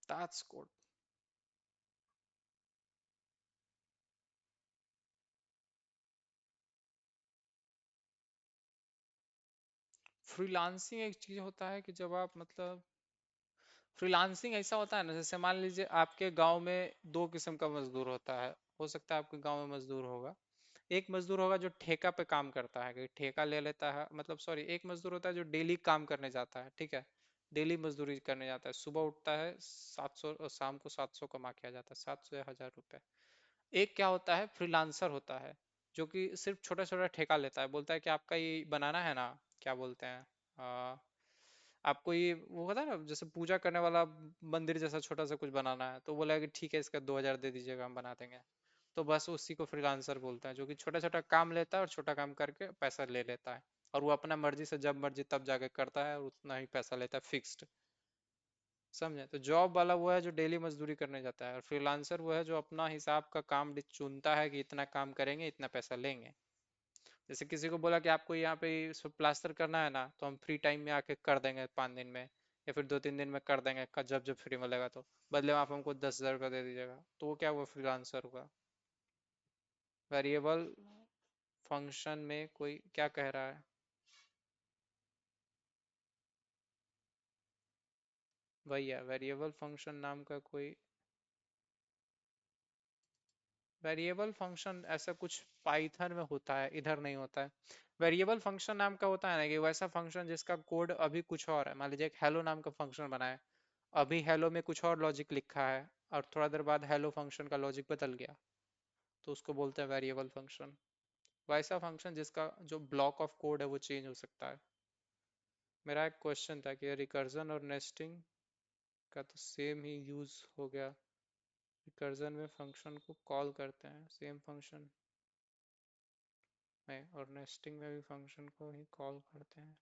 That's good. फ्रीलांसिंग एक चीज होता है कि जब आप मतलब, फ्रीलांसिंग ऐसा होता है ना, जैसे मान लीजिए आपके गांव में दो किस्म का मजदूर होता है। हो सकता है आपके गांव में मजदूर होगा, एक मजदूर होगा जो ठेका पे काम करता है, कि ठेका ले लेता है, मतलब सॉरी, एक मजदूर होता है जो डेली काम करने जाता है, ठीक है। डेली मजदूरी करने जाता है, सुबह उठता है 700 और शाम को 700 कमा के आ जाता है, 700 या 1000 रुपए। एक क्या होता है, फ्रीलांसर होता है, जो कि सिर्फ छोटा छोटा ठेका लेता है। बोलता है कि आपका ये बनाना है ना, क्या बोलते हैं, आपको ये वो होता है ना, जैसे पूजा करने वाला मंदिर जैसा छोटा सा कुछ बनाना है, तो बोला कि ठीक है इसका 2000 दे दीजिएगा हम बना देंगे। तो बस उसी को फ्रीलांसर बोलता है, जो कि छोटा छोटा काम लेता है और छोटा काम करके पैसा ले लेता है, और वो अपना मर्जी से जब मर्जी तब जाके करता है, और उतना ही पैसा लेता है फिक्स्ड। समझे? तो जॉब वाला वो है जो डेली मजदूरी करने जाता है, और फ्रीलांसर वो है जो अपना हिसाब का काम चुनता है कि इतना काम करेंगे इतना पैसा लेंगे। जैसे किसी को बोला कि आपको यहाँ पे सब प्लास्टर करना है ना, तो हम फ्री टाइम में आके कर देंगे 5 दिन में, या फिर 2-3 दिन में कर देंगे जब जब फ्री मिलेगा तो बदले में आप हमको 10,000 का दे दीजिएगा, तो वो क्या हुआ फ्रीलांसर हुआ। वेरिएबल फंक्शन में कोई क्या कह रहा है? भैया वेरिएबल फंक्शन नाम का कोई वेरिएबल फंक्शन ऐसा कुछ पाइथन में होता है, इधर नहीं होता है। वेरिएबल फंक्शन नाम का होता है ना कि वैसा फंक्शन जिसका कोड अभी कुछ और है। मान लीजिए एक हेलो नाम का फंक्शन बना है, अभी हेलो में कुछ और लॉजिक लिखा है और थोड़ा देर बाद हेलो फंक्शन का लॉजिक बदल गया, तो उसको बोलते हैं वेरिएबल फंक्शन। वैसा फंक्शन जिसका जो ब्लॉक ऑफ कोड है वो चेंज हो सकता है। मेरा एक क्वेश्चन था कि रिकर्जन और नेस्टिंग का तो सेम ही यूज हो गया। रिकर्जन में फंक्शन को कॉल करते हैं सेम फंक्शन में, और नेस्टिंग में भी फंक्शन को ही कॉल करते हैं।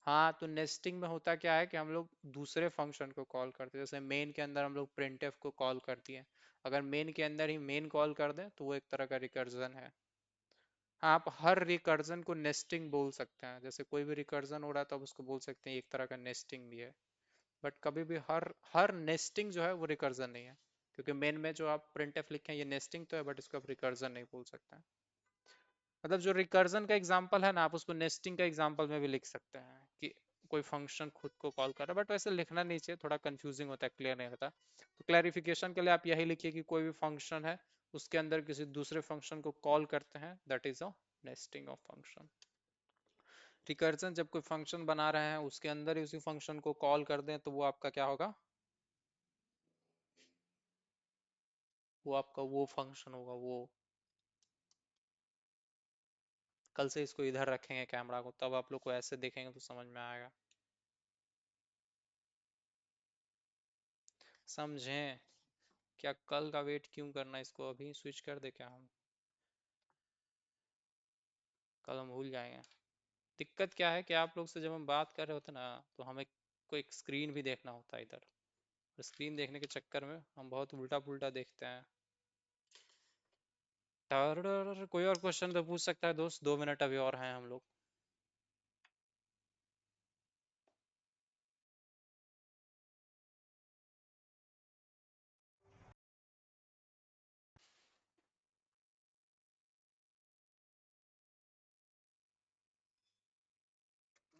हाँ, तो नेस्टिंग में होता क्या है कि हम लोग दूसरे फंक्शन को कॉल करते हैं, जैसे मेन के अंदर हम लोग प्रिंटफ को कॉल करती हैं। अगर मेन के अंदर ही मेन कॉल कर दें तो वो एक तरह का रिकर्जन है। हाँ, आप हर रिकर्जन को नेस्टिंग बोल सकते हैं, जैसे कोई भी रिकर्जन हो रहा है तो आप उसको बोल सकते हैं एक तरह का नेस्टिंग भी है। बट कभी भी हर हर नेस्टिंग जो है वो रिकर्जन नहीं है, क्योंकि मेन में जो आप प्रिंटफ लिखे हैं ये नेस्टिंग तो है, बट इसको आप रिकर्जन नहीं बोल सकते हैं। मतलब जो रिकर्जन का एग्जांपल है ना, आप उसको नेस्टिंग का एग्जांपल में भी लिख सकते हैं कि कोई फंक्शन खुद को कॉल कर रहा है, बट वैसे लिखना नहीं चाहिए, थोड़ा कंफ्यूजिंग होता है, क्लियर नहीं होता। तो क्लैरिफिकेशन के लिए आप यही लिखिए कि कोई भी फंक्शन है उसके अंदर किसी दूसरे फंक्शन को कॉल करते हैं, that is a nesting of function. Recursion जब कोई फंक्शन बना रहे हैं उसके अंदर ही उसी फंक्शन को कॉल कर दें तो वो आपका क्या होगा? वो आपका वो फंक्शन होगा वो। कल से इसको इधर रखेंगे कैमरा को, तब आप लोग को ऐसे देखेंगे तो समझ में आएगा। समझें? क्या कल का वेट क्यों करना, इसको अभी स्विच कर दे क्या हम? कल हम भूल जाएंगे। दिक्कत क्या है कि आप लोग से जब हम बात कर रहे होते ना, तो हमें कोई स्क्रीन भी देखना होता है इधर, और स्क्रीन देखने के चक्कर में हम बहुत उल्टा पुल्टा देखते हैं। कोई और क्वेश्चन तो पूछ सकता है दोस्त, 2 मिनट अभी और हैं हम लोग।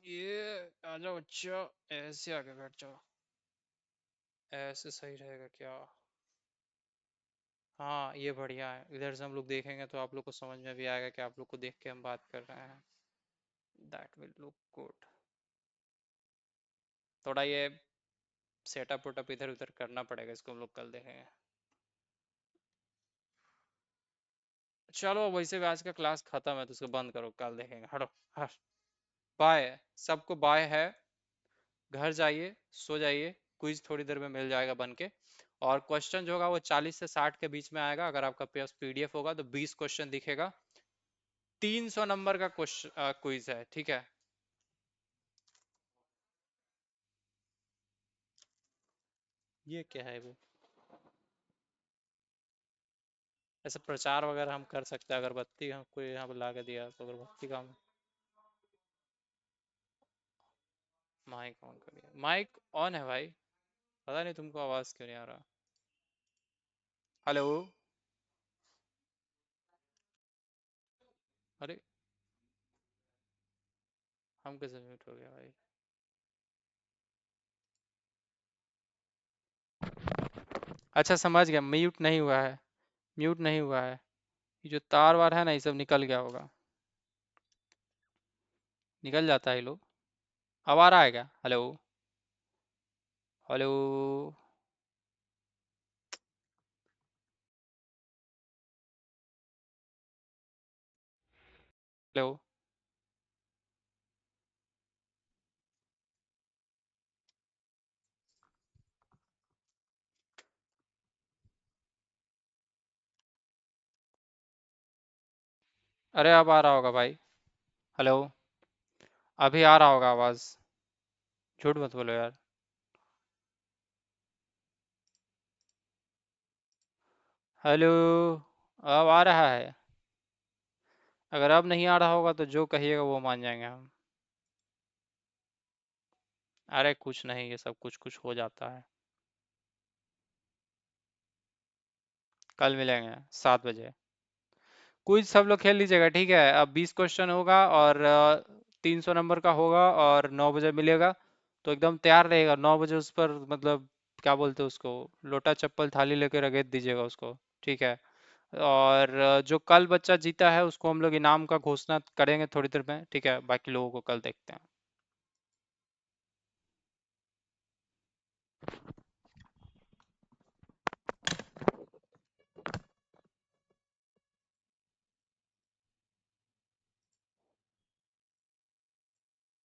ये आ जाओ बच्चा, ऐसे आके बैठ जाओ। ऐसे सही रहेगा क्या? हाँ ये बढ़िया है, इधर से हम लोग देखेंगे तो आप लोग को समझ में भी आएगा कि आप लोग को देख के हम बात कर रहे हैं। That will look good. थोड़ा ये सेटअप वेटअप इधर उधर करना पड़ेगा, इसको हम लोग कल देखेंगे। चलो वैसे भी आज का क्लास खत्म है तो इसको बंद करो, कल देखेंगे, हटो। हट। बाय। सबको बाय है। घर जाइए, सो जाइए। क्विज थोड़ी देर में मिल जाएगा बन के। और क्वेश्चन जो होगा वो 40 से 60 के बीच में आएगा। अगर आपका पास पीडीएफ होगा तो 20 क्वेश्चन दिखेगा। 300 नंबर का क्वेश्चन क्विज है, ठीक है? ये क्या है वो? ऐसे प्रचार वगैरह हम कर सकते हैं, अगरबत्ती हम कोई यहाँ पे ला के दिया तो अगरबत्ती का हम। माइक ऑन करिए, माइक ऑन है भाई। पता नहीं तुमको आवाज क्यों नहीं आ रहा। हेलो। अरे, हम कैसे म्यूट हो गया भाई? अच्छा समझ गया, म्यूट नहीं हुआ है। म्यूट नहीं हुआ है। ये जो तार वार है ना, ये सब निकल गया होगा। निकल जाता है ये लोग। अब आ रहा है क्या? हेलो। हेलो। हेलो। अरे अब आ रहा होगा भाई। हेलो। अभी आ रहा होगा आवाज। झूठ मत बोलो यार। हेलो। अब आ रहा है। अगर अब नहीं आ रहा होगा तो जो कहिएगा वो मान जाएंगे हम। अरे कुछ नहीं, ये सब कुछ कुछ हो जाता है। कल मिलेंगे 7 बजे। क्विज सब लोग खेल लीजिएगा, ठीक है। अब 20 क्वेश्चन होगा और 300 नंबर का होगा, और 9 बजे मिलेगा। तो एकदम तैयार रहेगा 9 बजे उस पर, मतलब क्या बोलते हैं उसको, लोटा चप्पल थाली लेकर रगेद दीजिएगा उसको, ठीक है। और जो कल बच्चा जीता है उसको हम लोग इनाम का घोषणा करेंगे थोड़ी देर में, ठीक है। बाकी लोगों को कल देखते हैं।